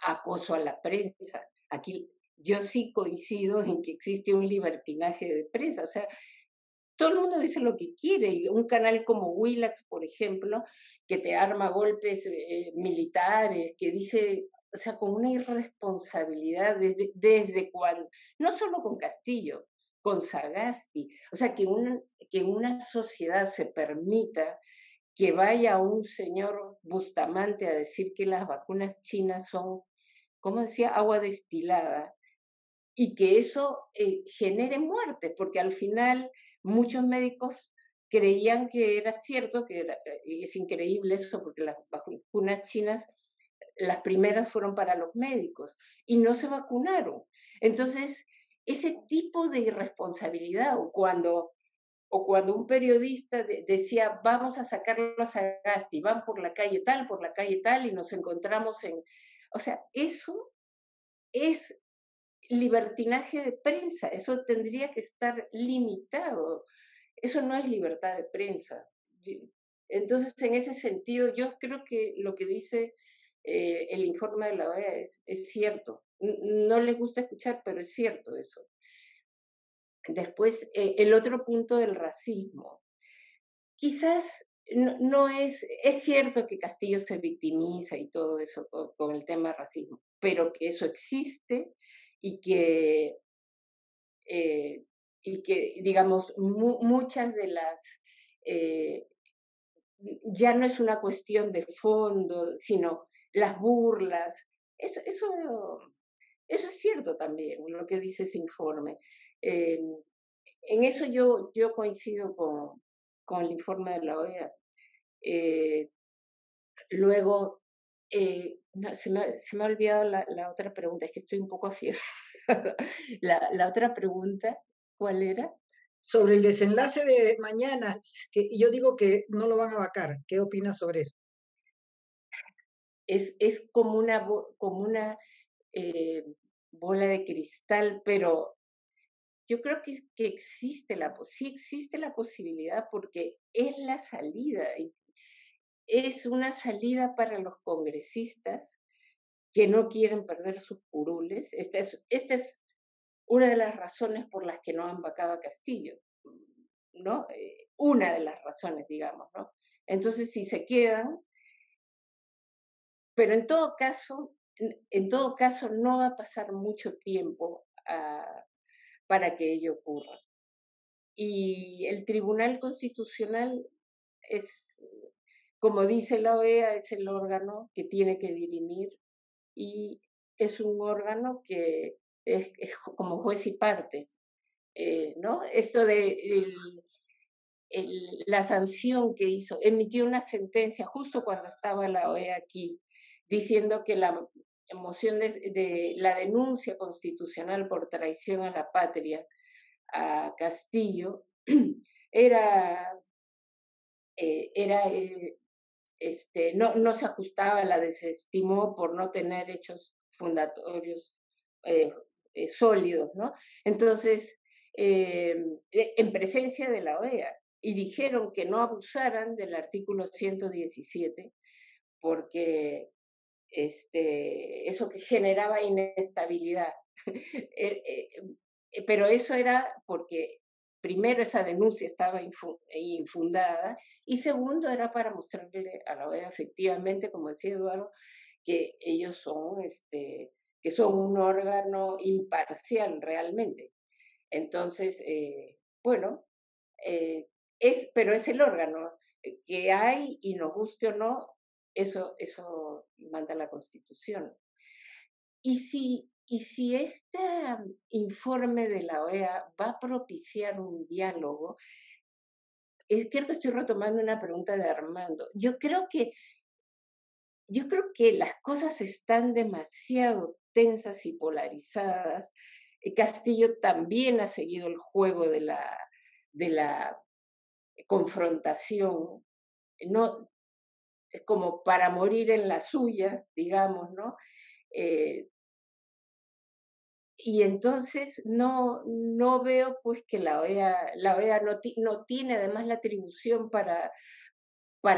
acoso a la prensa. Aquí yo sí coincido en que existe un libertinaje de prensa, o sea, todo el mundo dice lo que quiere, y un canal como Willax, por ejemplo, que te arma golpes militares, que dice, o sea, con una irresponsabilidad desde cuando, no solo con Castillo, con Sagasti, o sea, que una sociedad se permita que vaya un señor Bustamante a decir que las vacunas chinas son, ¿cómo decía?, agua destilada, y que eso genere muerte, porque al final muchos médicos creían que era cierto, y es increíble eso, porque las vacunas chinas, las primeras fueron para los médicos, y no se vacunaron. Entonces, ese tipo de irresponsabilidad, o cuando un periodista decía, vamos a sacarlo a Sagasti, van por la calle tal, y nos encontramos en... O sea, eso es libertinaje de prensa, eso tendría que estar limitado, eso no es libertad de prensa. Entonces, en ese sentido, yo creo que lo que dice el informe de la OEA es cierto. No les gusta escuchar, pero es cierto eso. Después, el otro punto del racismo. Quizás no es cierto que Castillo se victimiza y todo eso con el tema del racismo, pero que eso existe, y que digamos, muchas de las, eh, ya no es una cuestión de fondo, sino las burlas. Eso es cierto también, lo que dice ese informe. Eh, en eso yo coincido con el informe de la OEA. Eh, Luego, no, se me ha olvidado la otra pregunta, es que estoy un poco aficionada. La otra pregunta, ¿cuál era? Sobre el desenlace de mañana, que yo digo que no lo van a vacar. ¿Qué opinas sobre eso? Es como una bola de cristal, pero yo creo que sí existe la posibilidad, porque es la salida, es una salida para los congresistas que no quieren perder sus curules. Esta es una de las razones por las que no han vacado a Castillo, ¿no? Una de las razones, digamos, ¿no? Entonces, si se quedan, pero en todo caso no va a pasar mucho tiempo para que ello ocurra. Y el Tribunal Constitucional es, como dice la OEA, es el órgano que tiene que dirimir, y es un órgano que es como juez y parte, ¿no? Esto de la sanción que hizo, emitió una sentencia justo cuando estaba la OEA aquí, diciendo que la moción de la denuncia constitucional por traición a la patria a Castillo era, no se ajustaba, la desestimó por no tener hechos fundatorios sólidos, ¿no? Entonces, en presencia de la OEA, y dijeron que no abusaran del artículo 117, porque eso que generaba inestabilidad. Pero eso era porque primero esa denuncia estaba infundada y segundo era para mostrarle a la OEA efectivamente, como decía Eduardo, que ellos son, que son un órgano imparcial realmente. Entonces, bueno, pero es el órgano que hay y nos guste o no, eso manda la Constitución. Y si este informe de la OEA va a propiciar un diálogo, creo que estoy retomando una pregunta de Armando. Yo creo que las cosas están demasiado tensas y polarizadas. Castillo también ha seguido el juego de la confrontación, no como para morir en la suya, digamos, ¿no? Y entonces no veo pues que la OEA no tiene además la atribución para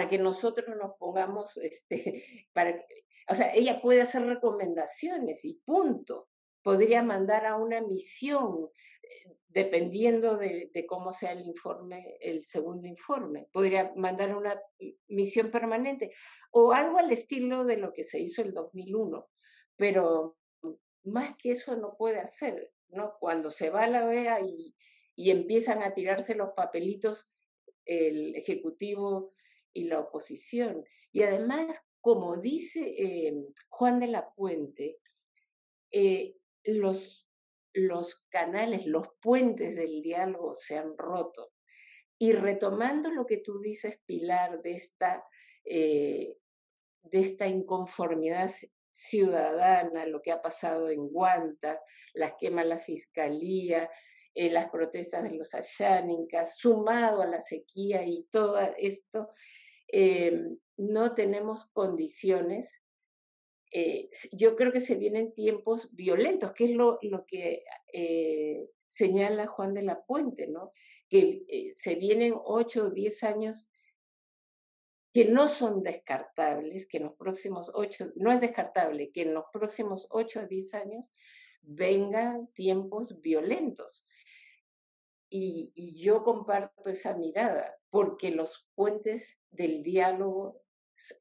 que nosotros nos pongamos, o sea, ella puede hacer recomendaciones y punto. Podría mandar a una misión, dependiendo de cómo sea el informe, el segundo informe. Podría mandar una misión permanente o algo al estilo de lo que se hizo el 2001. Pero más que eso no puede hacer, ¿no? Cuando se va a la OEA y empiezan a tirarse los papelitos el Ejecutivo y la oposición. Y además, como dice Juan de la Puente, los canales, los puentes del diálogo se han roto. Y retomando lo que tú dices, Pilar, de esta inconformidad ciudadana, lo que ha pasado en Guanta, las quemas a la fiscalía, las protestas de los ayánicas, sumado a la sequía y todo esto, no tenemos condiciones. Yo creo que se vienen tiempos violentos, que es lo que señala Juan de la Puente, ¿no? Que se vienen 8 o 10 años que no son descartables, que en los próximos 8, no es descartable que en los próximos 8 a 10 años vengan tiempos violentos. Y yo comparto esa mirada, porque los puentes del diálogo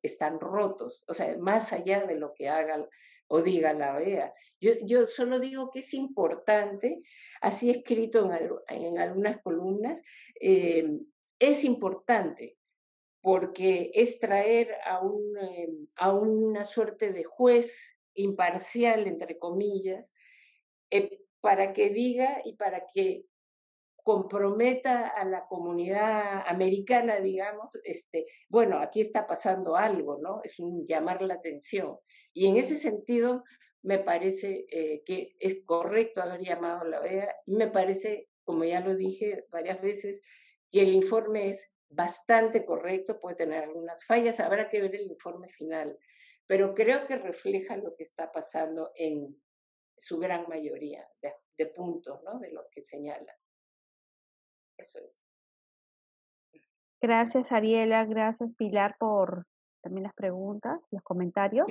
están rotos, o sea, más allá de lo que haga o diga la OEA. Yo solo digo que es importante, así escrito en algunas columnas, es importante porque es traer a una suerte de juez imparcial, entre comillas, para que diga y para que comprometa a la comunidad americana, digamos, bueno, aquí está pasando algo, ¿no? Es un llamar la atención. Y en ese sentido, me parece que es correcto haber llamado a la OEA, y me parece, como ya lo dije varias veces, que el informe es bastante correcto, puede tener algunas fallas, habrá que ver el informe final, pero creo que refleja lo que está pasando en su gran mayoría de puntos, ¿no? De lo que señala. Eso es. Gracias, Ariela. Gracias, Pilar, por también las preguntas, los comentarios.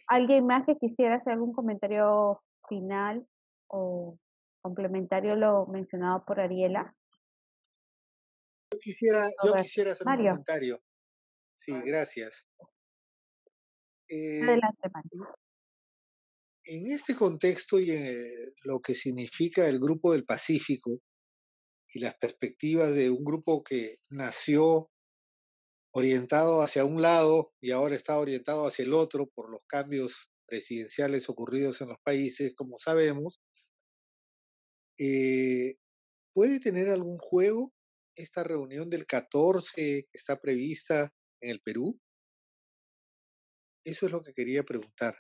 ¿Alguien más que quisiera hacer algún comentario final o complementario a lo mencionado por Ariela? Yo quisiera hacer un Mario. comentario. Sí, gracias. Adelante, Mario. En este contexto y en lo que significa el Grupo del Pacífico y las perspectivas de un grupo que nació orientado hacia un lado y ahora está orientado hacia el otro por los cambios presidenciales ocurridos en los países, como sabemos, ¿puede tener algún juego esta reunión del 14 que está prevista en el Perú? Eso es lo que quería preguntar.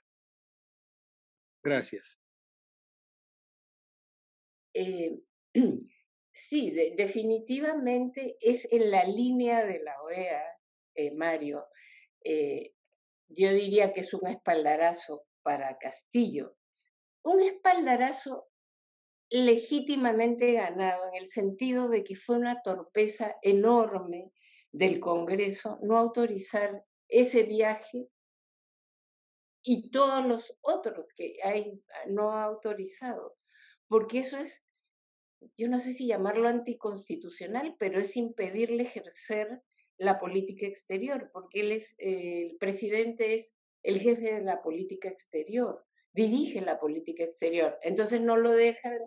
Gracias. Sí, definitivamente es en la línea de la OEA, Mario. Yo diría que es un espaldarazo para Castillo. Un espaldarazo legítimamente ganado en el sentido de que fue una torpeza enorme del Congreso no autorizar ese viaje y todos los otros que no ha autorizado, porque eso es, yo no sé si llamarlo anticonstitucional, pero es impedirle ejercer la política exterior, porque el presidente es el jefe de la política exterior, dirige la política exterior, entonces no lo dejan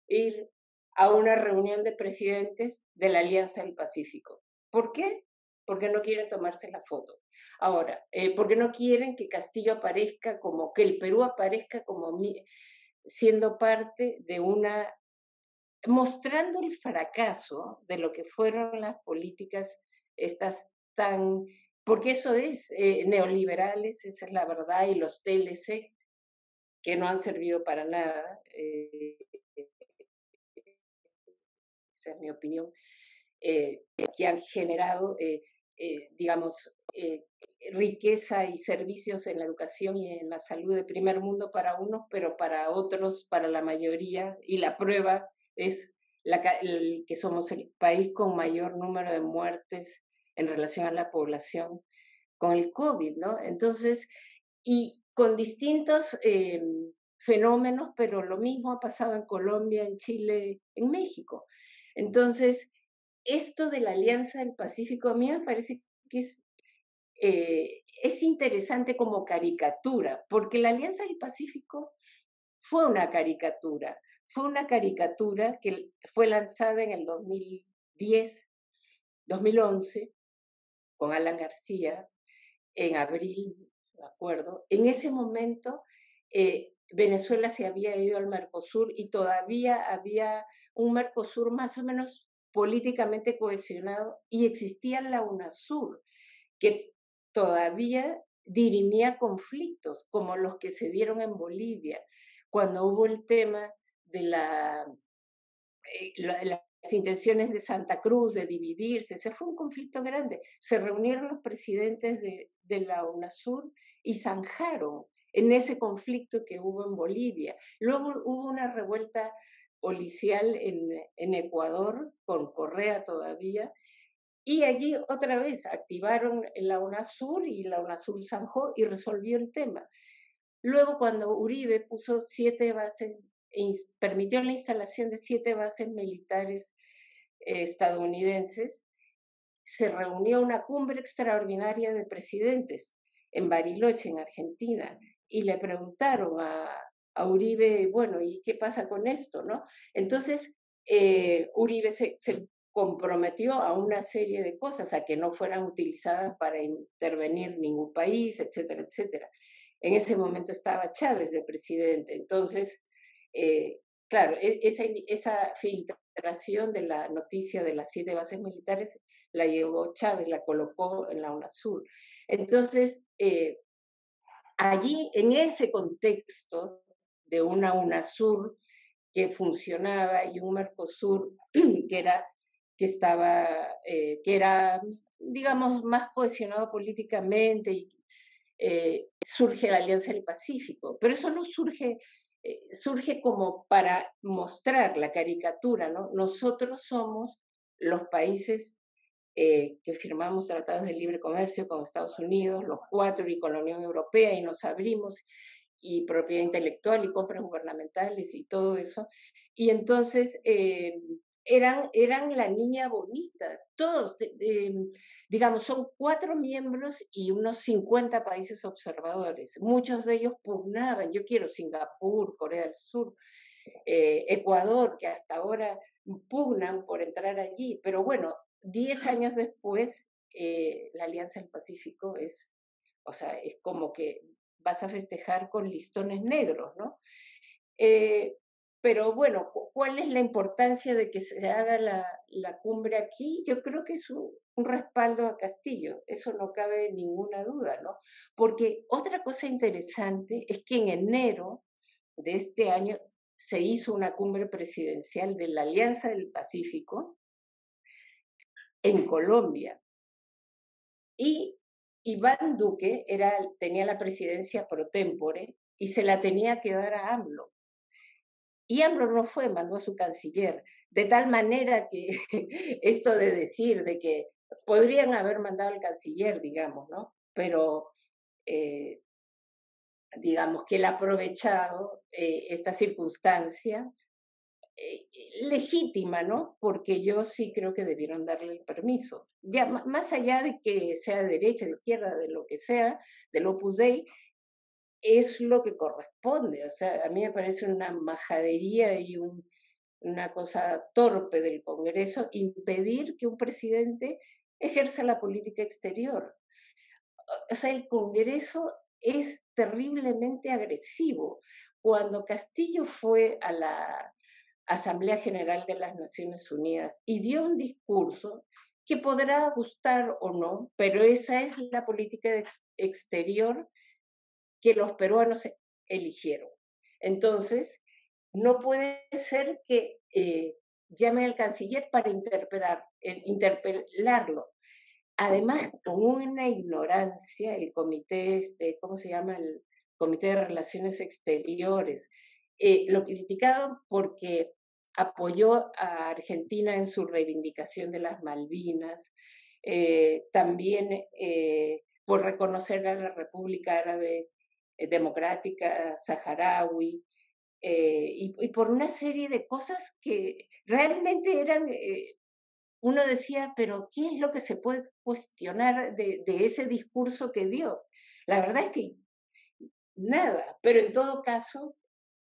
ir a una reunión de presidentes de la Alianza del Pacífico. ¿Por qué? Porque no quieren tomarse la foto. Ahora, porque no quieren que Castillo aparezca como, que el Perú aparezca como siendo parte de una, mostrando el fracaso de lo que fueron las políticas estas tan, porque eso es neoliberales, esa es la verdad, y los TLC que no han servido para nada, esa es mi opinión, que han generado, digamos, riqueza y servicios en la educación y en la salud de primer mundo para unos, pero para otros, para la mayoría, y la prueba es que somos el país con mayor número de muertes en relación a la población con el COVID, ¿no? Entonces, y con distintos fenómenos, pero lo mismo ha pasado en Colombia, en Chile, en México. Entonces, esto de la Alianza del Pacífico a mí me parece que es interesante como caricatura, porque la Alianza del Pacífico fue una caricatura que fue lanzada en el 2010, 2011, con Alan García, en abril, me acuerdo. En ese momento, Venezuela se había ido al Mercosur y todavía había un Mercosur más o menos políticamente cohesionado y existía la UNASUR, que todavía dirimía conflictos como los que se dieron en Bolivia, cuando hubo el tema de las intenciones de Santa Cruz de dividirse. Ese fue un conflicto grande. Se reunieron los presidentes de la UNASUR y zanjaron en ese conflicto que hubo en Bolivia. Luego hubo una revuelta policial en Ecuador, con Correa todavía, y allí otra vez activaron la UNASUR y la UNASUR zanjó y resolvió el tema. Luego, cuando Uribe puso 7 bases, permitió la instalación de 7 bases militares estadounidenses, se reunió una cumbre extraordinaria de presidentes en Bariloche, en Argentina, y le preguntaron a Uribe, bueno, ¿y qué pasa con esto, no? Entonces, Uribe se comprometió a una serie de cosas, a que no fueran utilizadas para intervenir ningún país, etcétera, etcétera. En ese momento estaba Chávez de presidente, entonces, claro, esa filtración de la noticia de las 7 bases militares la llevó Chávez, la colocó en la UNASUR. Entonces, allí, en ese contexto de una UNASUR que funcionaba y un Mercosur que era, digamos, más cohesionado políticamente, y surge la Alianza del Pacífico. Pero eso no surge, surge como para mostrar la caricatura, ¿no? Nosotros somos los países que firmamos tratados de libre comercio con Estados Unidos, los 4 y con la Unión Europea, y nos abrimos, y propiedad intelectual y compras gubernamentales y todo eso. Y entonces eran la niña bonita, todos, digamos, son 4 miembros y unos 50 países observadores. Muchos de ellos pugnaban, yo quiero Singapur, Corea del Sur, Ecuador, que hasta ahora pugnan por entrar allí, pero bueno, 10 años después, la Alianza del Pacífico es, o sea, es como que vas a festejar con listones negros, ¿no? Pero bueno, ¿cuál es la importancia de que se haga la cumbre aquí? Yo creo que es un respaldo a Castillo, eso no cabe ninguna duda, ¿no? Porque otra cosa interesante es que en enero de este año se hizo una cumbre presidencial de la Alianza del Pacífico en Colombia. Y Iván Duque tenía la presidencia pro tempore y se la tenía que dar a AMLO. Y AMLO no fue, mandó a su canciller, de tal manera que esto de decir de que podrían haber mandado al canciller, digamos, ¿no? Pero digamos que él ha aprovechado esta circunstancia legítima, ¿no? Porque yo sí creo que debieron darle el permiso. Ya más allá de que sea de derecha, de izquierda, de lo que sea, del Opus Dei, es lo que corresponde. O sea, a mí me parece una majadería y una cosa torpe del Congreso impedir que un presidente ejerza la política exterior. O sea, el Congreso es terriblemente agresivo. Cuando Castillo fue a la Asamblea General de las Naciones Unidas y dio un discurso que podrá gustar o no, pero esa es la política exterior que los peruanos eligieron. Entonces, no puede ser que llamen al canciller para interpelarlo. Además, con una ignorancia, el comité, ¿cómo se llama? El Comité de Relaciones Exteriores, lo criticaron porque apoyó a Argentina en su reivindicación de las Malvinas, también por reconocer a la República Árabe Democrática Saharaui, y por una serie de cosas que realmente eran, uno decía, pero ¿qué es lo que se puede cuestionar de ese discurso que dio? La verdad es que nada, pero en todo caso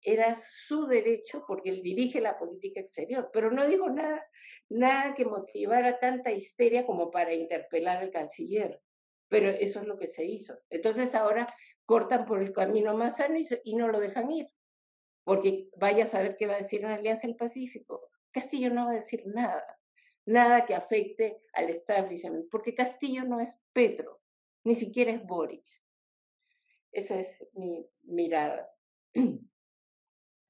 era su derecho porque él dirige la política exterior, pero no dijo nada que motivara tanta histeria como para interpelar al canciller, pero eso es lo que se hizo. Entonces ahora cortan por el camino más sano y no lo dejan ir, porque vaya a saber qué va a decir en la Alianza del Pacífico. Castillo no va a decir nada que afecte al establishment, porque Castillo no es Petro, ni siquiera es Boric. Esa es mi mirada.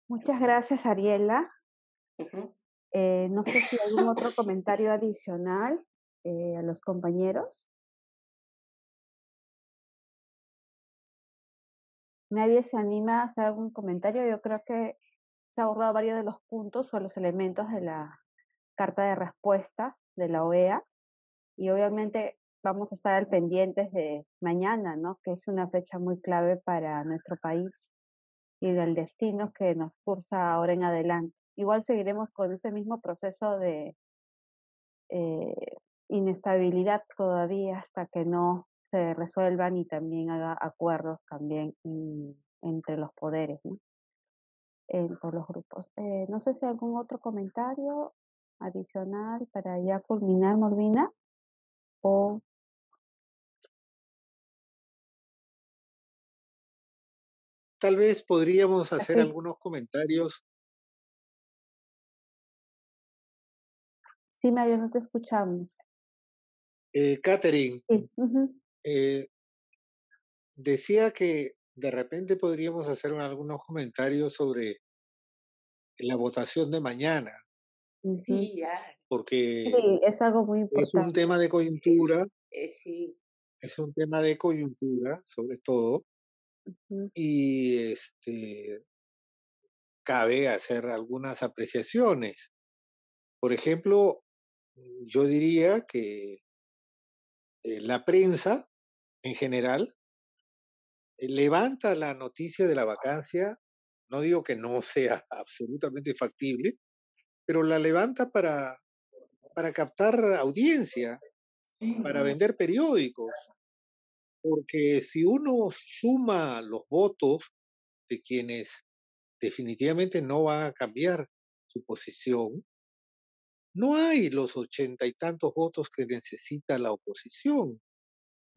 Muchas gracias, Ariela. Uh-huh. No sé si hay algún otro comentario adicional a los compañeros. ¿Nadie se anima a hacer algún comentario? Yo creo que se ha abordado varios de los puntos o los elementos de la carta de respuesta de la OEA y obviamente vamos a estar al pendientes de mañana, ¿no? Que es una fecha muy clave para nuestro país y del destino que nos cursa ahora en adelante. Igual seguiremos con ese mismo proceso de inestabilidad todavía hasta que no se resuelvan y también haga acuerdos también entre los poderes, ¿no? Por los grupos. No sé si hay algún otro comentario adicional para ya culminar, Molvina, o Tal vez podríamos hacer así. algunos comentarios. Sí, Mario, no te escuchamos. Catherine, Sí. Uh-huh. decía que de repente podríamos hacer algunos comentarios sobre la votación de mañana, Sí, porque sí, es algo muy importante. es un tema de coyuntura, sí. es un tema de coyuntura sobre todo, Uh-huh. y cabe hacer algunas apreciaciones. Por ejemplo, yo diría que la prensa en general levanta la noticia de la vacancia, no digo que no sea absolutamente factible, pero la levanta para captar audiencia, para vender periódicos, porque si uno suma los votos de quienes definitivamente no van a cambiar su posición, no hay los 80 y tantos votos que necesita la oposición,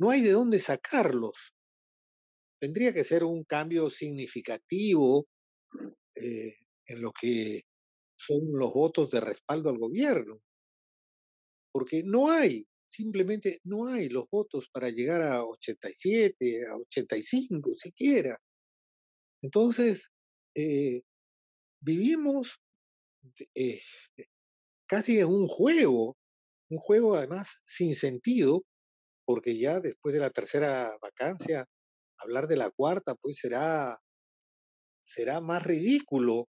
no hay de dónde sacarlos. Tendría que ser un cambio significativo en lo que son los votos de respaldo al gobierno, porque no hay, simplemente no hay los votos para llegar a 87, a 85 siquiera. Entonces, vivimos eh, casi en un juego además sin sentido, porque ya después de la tercera vacancia, hablar de la cuarta, pues será más ridículo.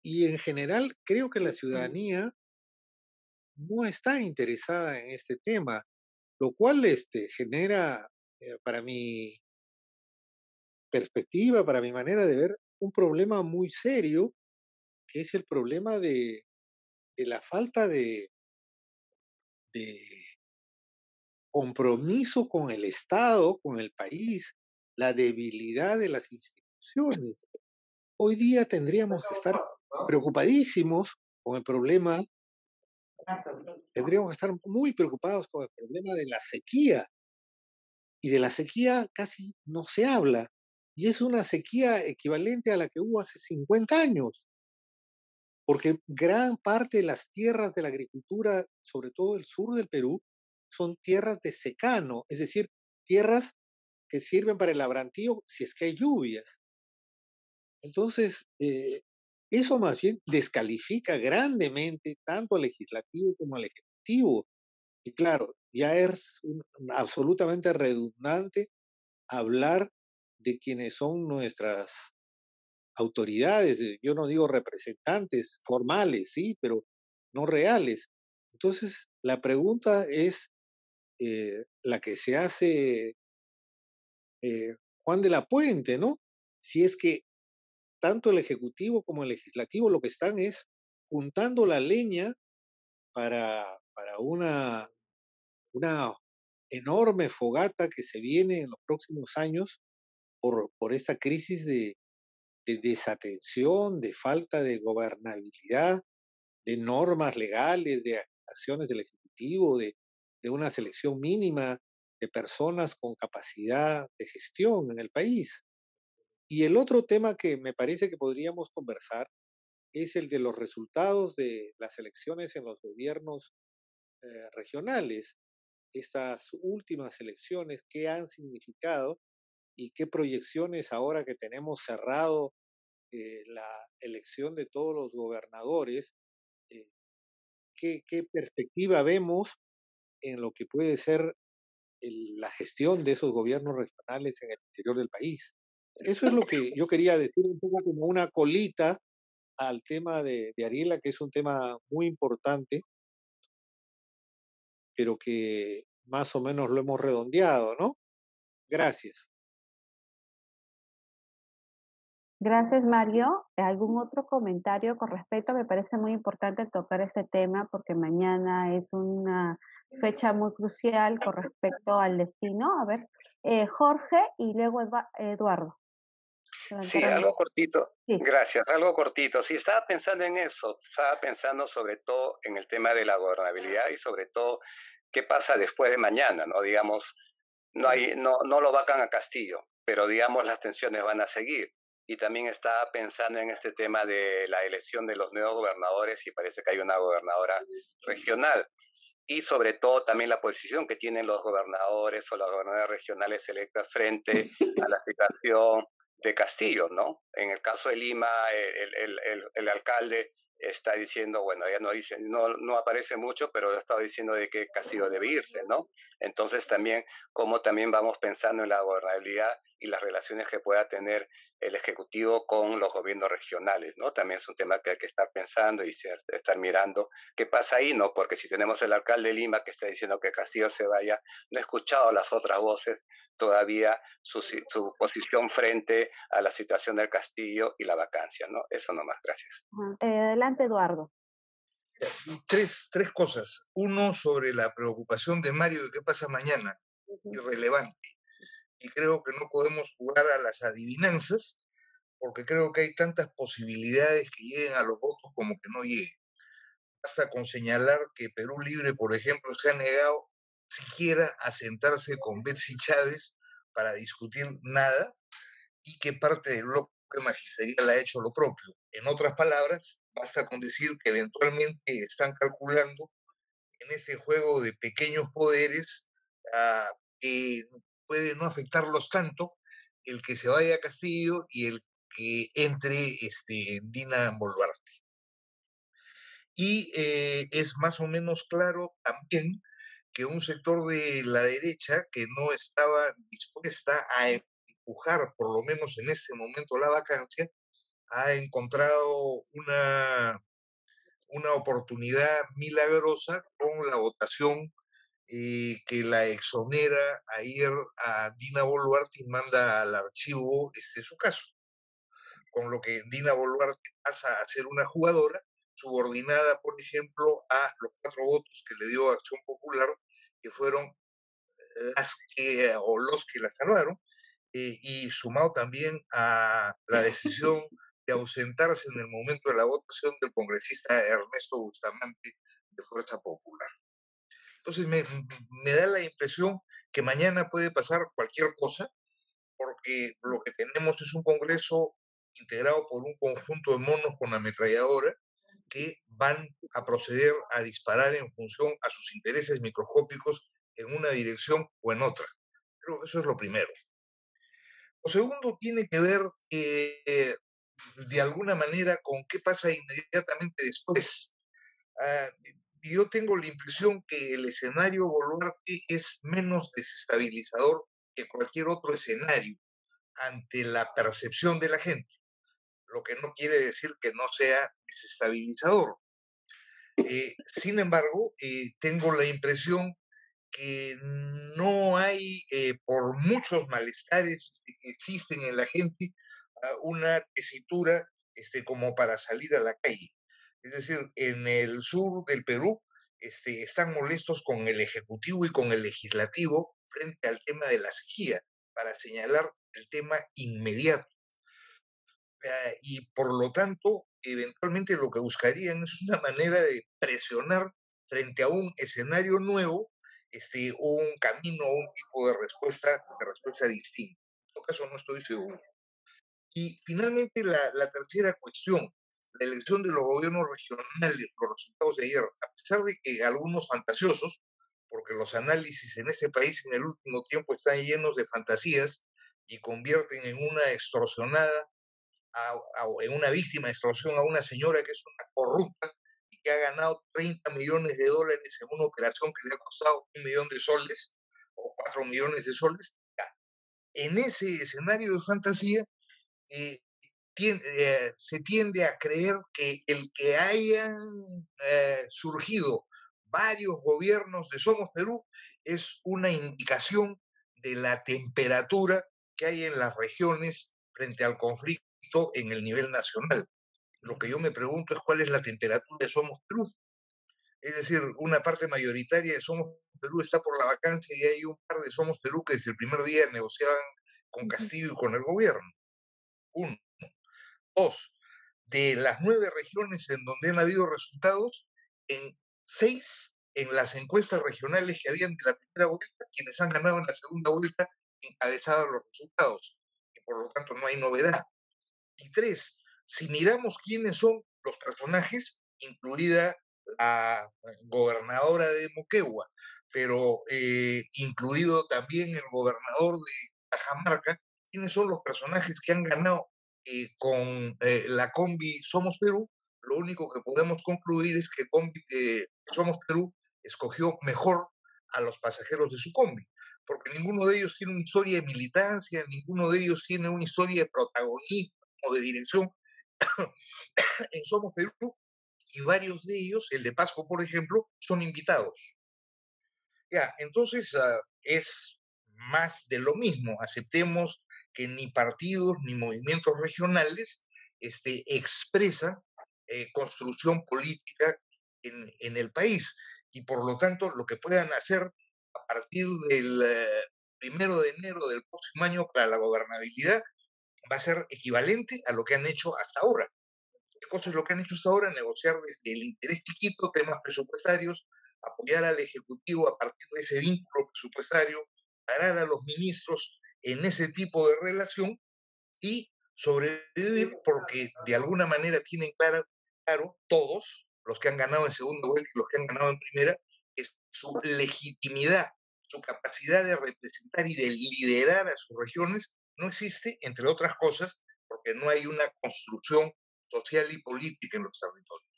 Y en general creo que la ciudadanía no está interesada en este tema, lo cual genera, para mi perspectiva, para mi manera de ver, un problema muy serio, que es el problema de la falta de compromiso con el Estado, con el país, la debilidad de las instituciones. Hoy día tendríamos que estar preocupadísimos con el problema, tendríamos que estar muy preocupados con el problema de la sequía, y de la sequía casi no se habla, y es una sequía equivalente a la que hubo hace 50 años, porque gran parte de las tierras de la agricultura, sobre todo el sur del Perú, son tierras de secano, es decir, tierras que sirven para el labrantío si es que hay lluvias. Entonces, eso más bien descalifica grandemente tanto al legislativo como al ejecutivo. Y claro, ya es absolutamente redundante hablar de quienes son nuestras autoridades, yo no digo representantes formales, sí, pero no reales. Entonces, la pregunta es la que se hace Juan de la Puente, ¿no? Si es que tanto el Ejecutivo como el Legislativo lo que están es juntando la leña para una enorme fogata que se viene en los próximos años por esta crisis de desatención, de falta de gobernabilidad, de normas legales, de acciones del Ejecutivo, de una selección mínima de personas con capacidad de gestión en el país. Y el otro tema que me parece que podríamos conversar es el de los resultados de las elecciones en los gobiernos regionales, estas últimas elecciones, qué han significado y qué proyecciones ahora que tenemos cerrado la elección de todos los gobernadores, eh, qué perspectiva vemos en lo que puede ser la gestión de esos gobiernos regionales en el interior del país. Eso es lo que yo quería decir un poco como una colita al tema de Ariela, que es un tema muy importante, pero que más o menos lo hemos redondeado, ¿no? Gracias. Gracias, Mario. ¿Algún otro comentario con respecto? Me parece muy importante tocar este tema porque mañana es una fecha muy crucial con respecto al destino. A ver, Jorge y luego Eduardo. Sí, algo cortito. Sí. Gracias, algo cortito. Sí, estaba pensando en eso, estaba pensando sobre todo en el tema de la gobernabilidad y sobre todo qué pasa después de mañana, ¿no? Digamos, no lo vacan a Castillo, pero digamos las tensiones van a seguir. Y también estaba pensando en este tema de la elección de los nuevos gobernadores y parece que hay una gobernadora regional. Y sobre todo también la posición que tienen los gobernadores o las gobernadoras regionales electas frente a la situación de Castillo, ¿no? En el caso de Lima, el alcalde está diciendo, bueno, ella no dice, no aparece mucho, pero ha estado diciendo de que Castillo debe irse, ¿no? Entonces también, como también vamos pensando en la gobernabilidad y las relaciones que pueda tener el Ejecutivo con los gobiernos regionales, ¿no? También es un tema que hay que estar pensando y estar mirando qué pasa ahí, ¿no? Porque si tenemos el alcalde de Lima que está diciendo que Castillo se vaya, no he escuchado las otras voces todavía su posición frente a la situación del Castillo y la vacancia, ¿no? Eso nomás, gracias. Adelante, Eduardo. Tres cosas. Uno, sobre la preocupación de Mario de qué pasa mañana, irrelevante. Y creo que no podemos jugar a las adivinanzas, porque creo que hay tantas posibilidades que lleguen a los votos como que no lleguen. Basta con señalar que Perú Libre, por ejemplo, se ha negado siquiera a sentarse con Betsy Chávez para discutir nada, y que parte del bloque que magisterial ha hecho lo propio. En otras palabras, basta con decir que eventualmente están calculando en este juego de pequeños poderes que puede no afectarlos tanto el que se vaya a Castillo y el que entre Dina Boluarte. Y es más o menos claro también que un sector de la derecha que no estaba dispuesta a empujar, por lo menos en este momento, la vacancia, ha encontrado una oportunidad milagrosa con la votación que la exonera ayer a Dina Boluarte y manda al archivo su caso, con lo que Dina Boluarte pasa a ser una jugadora subordinada, por ejemplo, a los 4 votos que le dio Acción Popular, que fueron los que la salvaron, y sumado también a la decisión de ausentarse en el momento de la votación del congresista Ernesto Bustamante de Fuerza Popular. Entonces me da la impresión que mañana puede pasar cualquier cosa, porque lo que tenemos es un Congreso integrado por un conjunto de monos con ametralladora que van a proceder a disparar en función a sus intereses microscópicos en una dirección o en otra. Creo que eso es lo primero. Lo segundo tiene que ver de alguna manera con qué pasa inmediatamente después. Yo tengo la impresión que el escenario Boluarte es menos desestabilizador que cualquier otro escenario ante la percepción de la gente, lo que no quiere decir que no sea desestabilizador. Sin embargo, tengo la impresión que no hay, por muchos malestares que existen en la gente, una tesitura como para salir a la calle. Es decir, en el sur del Perú están molestos con el Ejecutivo y con el Legislativo frente al tema de la sequía, para señalar el tema inmediato. Y por lo tanto, eventualmente lo que buscarían es una manera de presionar frente a un escenario nuevo, un camino, un tipo de respuesta distinta. En todo caso, no estoy seguro. Y finalmente, la tercera cuestión, la elección de los gobiernos regionales, los resultados de ayer, a pesar de que algunos fantasiosos, porque los análisis en este país en el último tiempo están llenos de fantasías y convierten en una extorsionada, en una víctima de extorsión a una señora que es una corrupta y que ha ganado 30 millones de dólares en una operación que le ha costado 1 millón de soles o 4 millones de soles. En ese escenario de fantasía, se tiende a creer que el que hayan surgido varios gobiernos de Somos Perú es una indicación de la temperatura que hay en las regiones frente al conflicto en el nivel nacional. Lo que yo me pregunto es cuál es la temperatura de Somos Perú. Es decir, una parte mayoritaria de Somos Perú está por la vacancia y hay un par de Somos Perú que desde el primer día negociaban con Castillo y con el gobierno. 1. 2. De las 9 regiones en donde han habido resultados, en 6, en las encuestas regionales que habían de la primera vuelta, quienes han ganado en la segunda vuelta encabezaban los resultados. Y por lo tanto no hay novedad. Y 3, si miramos quiénes son los personajes, incluida la gobernadora de Moquegua, pero incluido también el gobernador de Cajamarca, quiénes son los personajes que han ganado con la combi Somos Perú, lo único que podemos concluir es que Somos Perú escogió mejor a los pasajeros de su combi, porque ninguno de ellos tiene una historia de militancia, ninguno de ellos tiene una historia de protagonismo o de dirección en Somos Perú, y varios de ellos, el de Pasco, por ejemplo, son invitados. Ya, entonces es más de lo mismo. Aceptemos que ni partidos ni movimientos regionales expresan construcción política en el país, y por lo tanto lo que puedan hacer a partir del 1 de enero del próximo año para la gobernabilidad va a ser equivalente a lo que han hecho hasta ahora. ¿Qué cosa es lo que han hecho hasta ahora? Negociar desde el interés chiquito temas presupuestarios, apoyar al Ejecutivo a partir de ese vínculo presupuestario, parar a los ministros en ese tipo de relación y Sobrevive porque de alguna manera tienen claro todos, los que han ganado en segunda vuelta y los que han ganado en primera, es su legitimidad, su capacidad de representar y de liderar a sus regiones no existe, entre otras cosas, porque no hay una construcción social y política en los territorios.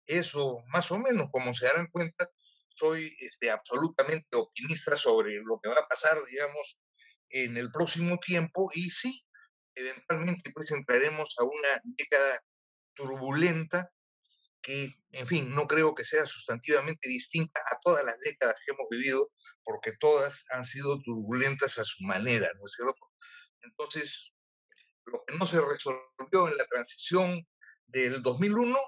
Eso, más o menos, como se darán cuenta, soy absolutamente optimista sobre lo que va a pasar, digamos, en el próximo tiempo, y sí, eventualmente pues entraremos a una década turbulenta que, en fin, no creo que sea sustantivamente distinta a todas las décadas que hemos vivido, porque todas han sido turbulentas a su manera, ¿no es cierto? Entonces, lo que no se resolvió en la transición del 2001,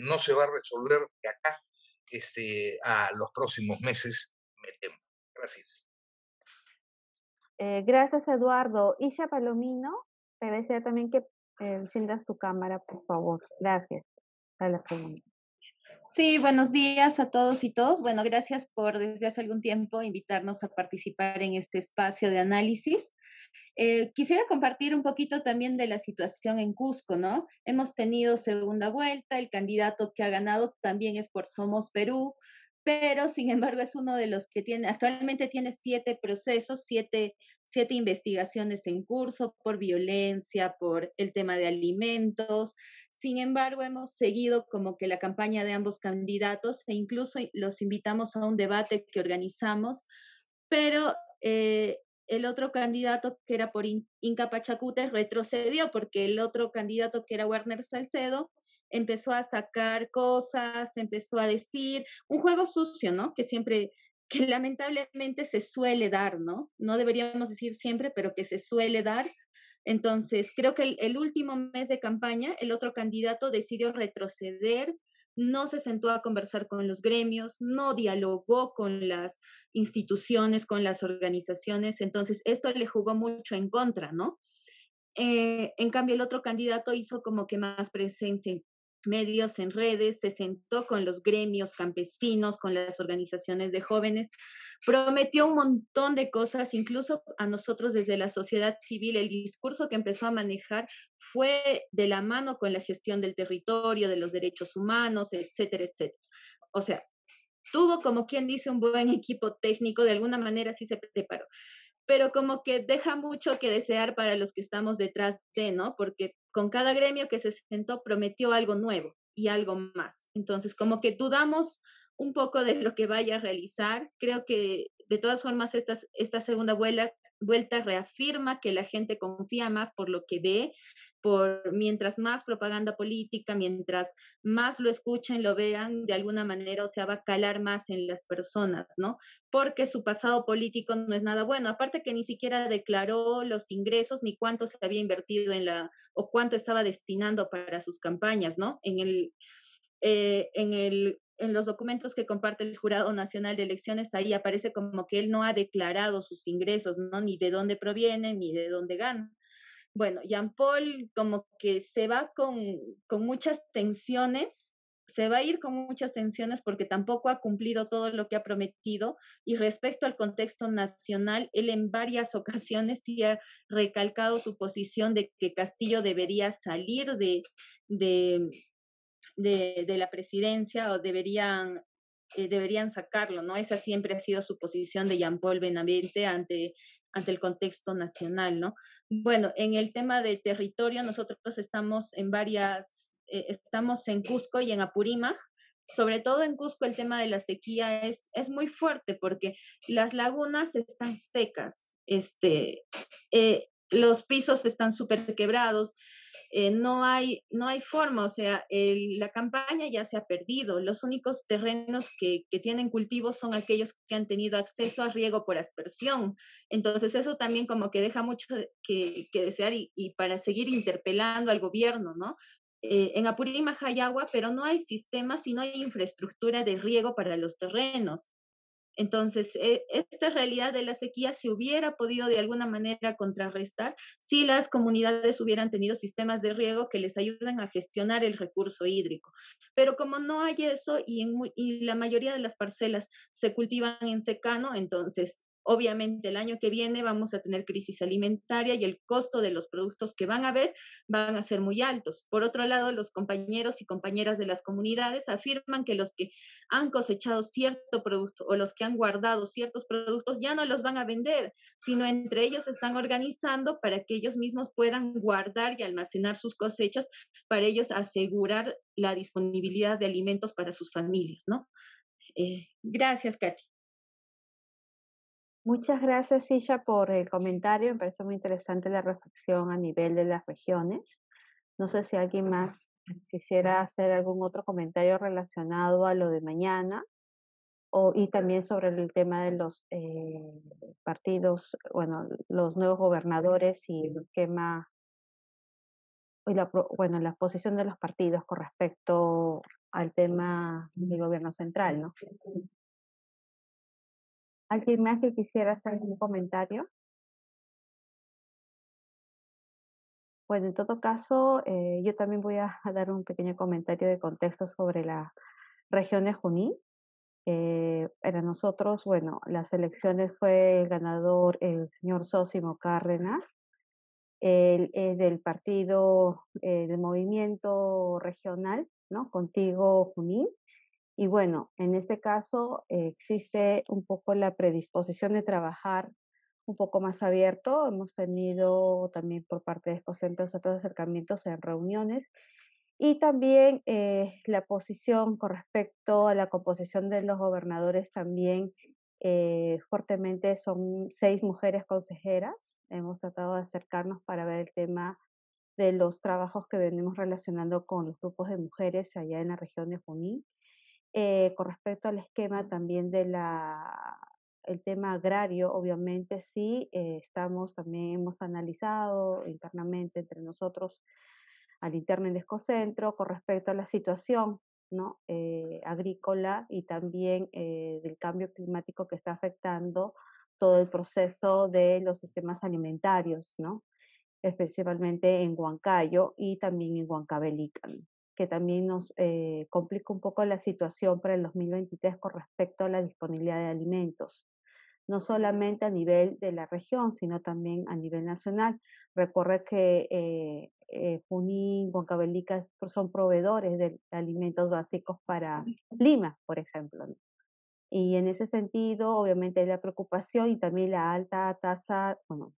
no se va a resolver de acá a los próximos meses, me temo. Gracias. Gracias, Eduardo. Isha Palomino, te agradecería también que enciendas tu cámara, por favor. Gracias a la pregunta. Sí, buenos días a todos y todos. Bueno, gracias por desde hace algún tiempo invitarnos a participar en este espacio de análisis. Quisiera compartir un poquito también de la situación en Cusco, ¿no? Hemos tenido segunda vuelta, el candidato que ha ganado también es por Somos Perú, pero sin embargo es uno de los que actualmente tiene 7 procesos, 7 investigaciones en curso por violencia, por el tema de alimentos. Sin embargo, hemos seguido como que la campaña de ambos candidatos e incluso los invitamos a un debate que organizamos, pero el otro candidato que era por Inca Pachacute retrocedió porque el otro candidato que era Werner Salcedo empezó a sacar cosas, empezó a decir un juego sucio, ¿no? Que lamentablemente se suele dar, ¿no? No deberíamos decir siempre, pero que se suele dar. Entonces, creo que el último mes de campaña, el otro candidato decidió retroceder, no se sentó a conversar con los gremios, no dialogó con las instituciones, con las organizaciones, entonces esto le jugó mucho en contra, ¿no? En cambio, el otro candidato hizo como que más presencia en medios, en redes, se sentó con los gremios campesinos, con las organizaciones de jóvenes, prometió un montón de cosas, incluso a nosotros desde la sociedad civil, el discurso que empezó a manejar fue de la mano con la gestión del territorio, de los derechos humanos, etcétera, etcétera. O sea, tuvo como quien dice un buen equipo técnico, de alguna manera sí se preparó, pero como que deja mucho que desear para los que estamos detrás de, ¿no? Porque con cada gremio que se sentó prometió algo nuevo y algo más. Entonces, como que dudamos un poco de lo que vaya a realizar. Creo que de todas formas esta segunda vuelta reafirma que la gente confía más por lo que ve, mientras más propaganda política, mientras más lo escuchen, lo vean, de alguna manera, o sea, va a calar más en las personas, ¿no? Porque su pasado político no es nada bueno. Aparte que ni siquiera declaró los ingresos ni cuánto se había invertido o cuánto estaba destinando para sus campañas, ¿no? En los documentos que comparte el Jurado Nacional de Elecciones, ahí aparece como que él no ha declarado sus ingresos, ¿no? Ni de dónde provienen, ni de dónde ganan. Bueno, Jean Paul como que se va con muchas tensiones, se va a ir con muchas tensiones porque tampoco ha cumplido todo lo que ha prometido, y respecto al contexto nacional, él en varias ocasiones sí ha recalcado su posición de que Castillo debería salir de la presidencia o deberían sacarlo, ¿no? Esa siempre ha sido su posición de Jean Paul Benavente ante el contexto nacional, ¿no? Bueno, en el tema de territorio, nosotros estamos estamos en Cusco y en Apurímac. Sobre todo en Cusco el tema de la sequía es muy fuerte porque las lagunas están secas, los pisos están súper quebrados, no hay forma, o sea, la campaña ya se ha perdido. Los únicos terrenos que tienen cultivos son aquellos que han tenido acceso a riego por aspersión. Entonces eso también como que deja mucho que desear y para seguir interpelando al gobierno, ¿no? En Apurímac hay agua, pero no hay sistemas y no hay infraestructura de riego para los terrenos. Entonces, esta realidad de la sequía se hubiera podido de alguna manera contrarrestar si las comunidades hubieran tenido sistemas de riego que les ayuden a gestionar el recurso hídrico. Pero como no hay eso y la mayoría de las parcelas se cultivan en secano, entonces Obviamente el año que viene vamos a tener crisis alimentaria y el costo de los productos que van a haber van a ser muy altos. Por otro lado, los compañeros y compañeras de las comunidades afirman que los que han cosechado cierto producto o los que han guardado ciertos productos ya no los van a vender, sino entre ellos se están organizando para que ellos mismos puedan guardar y almacenar sus cosechas para ellos asegurar la disponibilidad de alimentos para sus familias, ¿no? Gracias, Katy. Muchas gracias, Isha, por el comentario. Me parece muy interesante la reflexión a nivel de las regiones. No sé si alguien más quisiera hacer algún otro comentario relacionado a lo de mañana y también sobre el tema de los partidos, bueno, los nuevos gobernadores y el esquema, y la posición de los partidos con respecto al tema del gobierno central, ¿no? ¿Alguien más que quisiera hacer un comentario? Bueno, en todo caso, yo también voy a dar un pequeño comentario de contexto sobre la región de Junín. Para nosotros, bueno, las elecciones fue el ganador el señor Zósimo Cárdenas. Él es del partido del movimiento regional, ¿no? Contigo Junín. Y bueno, en este caso existe un poco la predisposición de trabajar un poco más abierto. Hemos tenido también por parte de Escocentros otros acercamientos en reuniones y también la posición con respecto a la composición de los gobernadores también fuertemente son 6 mujeres consejeras. Hemos tratado de acercarnos para ver el tema de los trabajos que venimos relacionando con los grupos de mujeres allá en la región de Junín. Con respecto al esquema también de el tema agrario, obviamente sí, también hemos analizado internamente entre nosotros al interno en Descocentro con respecto a la situación, ¿no? Agrícola y también del cambio climático que está afectando todo el proceso de los sistemas alimentarios, ¿no? Especialmente en Huancayo y también en Huancavelica, ¿no? Que también nos complica un poco la situación para el 2023 con respecto a la disponibilidad de alimentos, no solamente a nivel de la región, sino también a nivel nacional. Recuerda que Junín, Huancavelica son proveedores de alimentos básicos para Lima, por ejemplo, ¿no? Y en ese sentido, obviamente, hay la preocupación y también la alta tasa, bueno,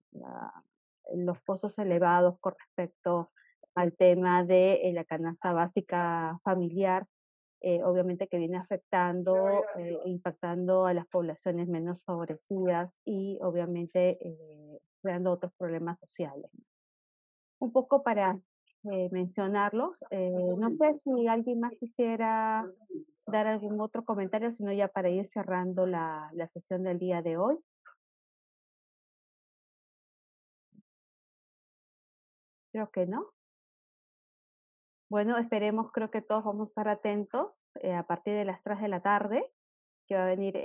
los costos elevados con respecto al tema de la canasta básica familiar, obviamente que viene afectando, impactando a las poblaciones menos favorecidas y obviamente creando otros problemas sociales. Un poco para mencionarlos, no sé si alguien más quisiera dar algún otro comentario, sino ya para ir cerrando la sesión del día de hoy. Creo que no. Bueno, esperemos, creo que todos vamos a estar atentos a partir de las 3 de la tarde, que va a venir,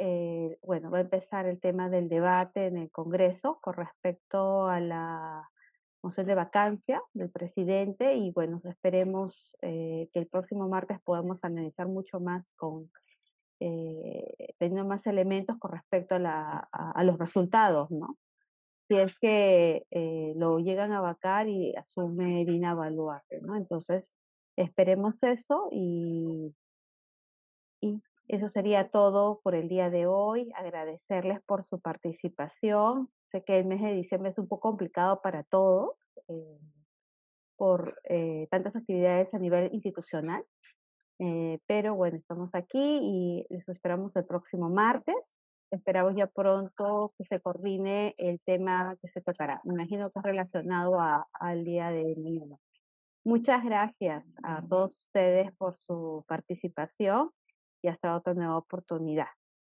bueno, va a empezar el tema del debate en el Congreso con respecto a la moción de vacancia del presidente y bueno, esperemos que el próximo martes podamos analizar mucho más teniendo más elementos con respecto a los resultados, ¿no? Si es que lo llegan a vacar y asume Dina Boluarte, ¿no? Entonces, esperemos eso y eso sería todo por el día de hoy. Agradecerles por su participación. Sé que el mes de diciembre es un poco complicado para todos por tantas actividades a nivel institucional, pero bueno, estamos aquí y les esperamos el próximo martes. Esperamos ya pronto que se coordine el tema que se tocará. Me imagino que es relacionado al día de mañana. Muchas gracias a todos ustedes por su participación y hasta otra nueva oportunidad.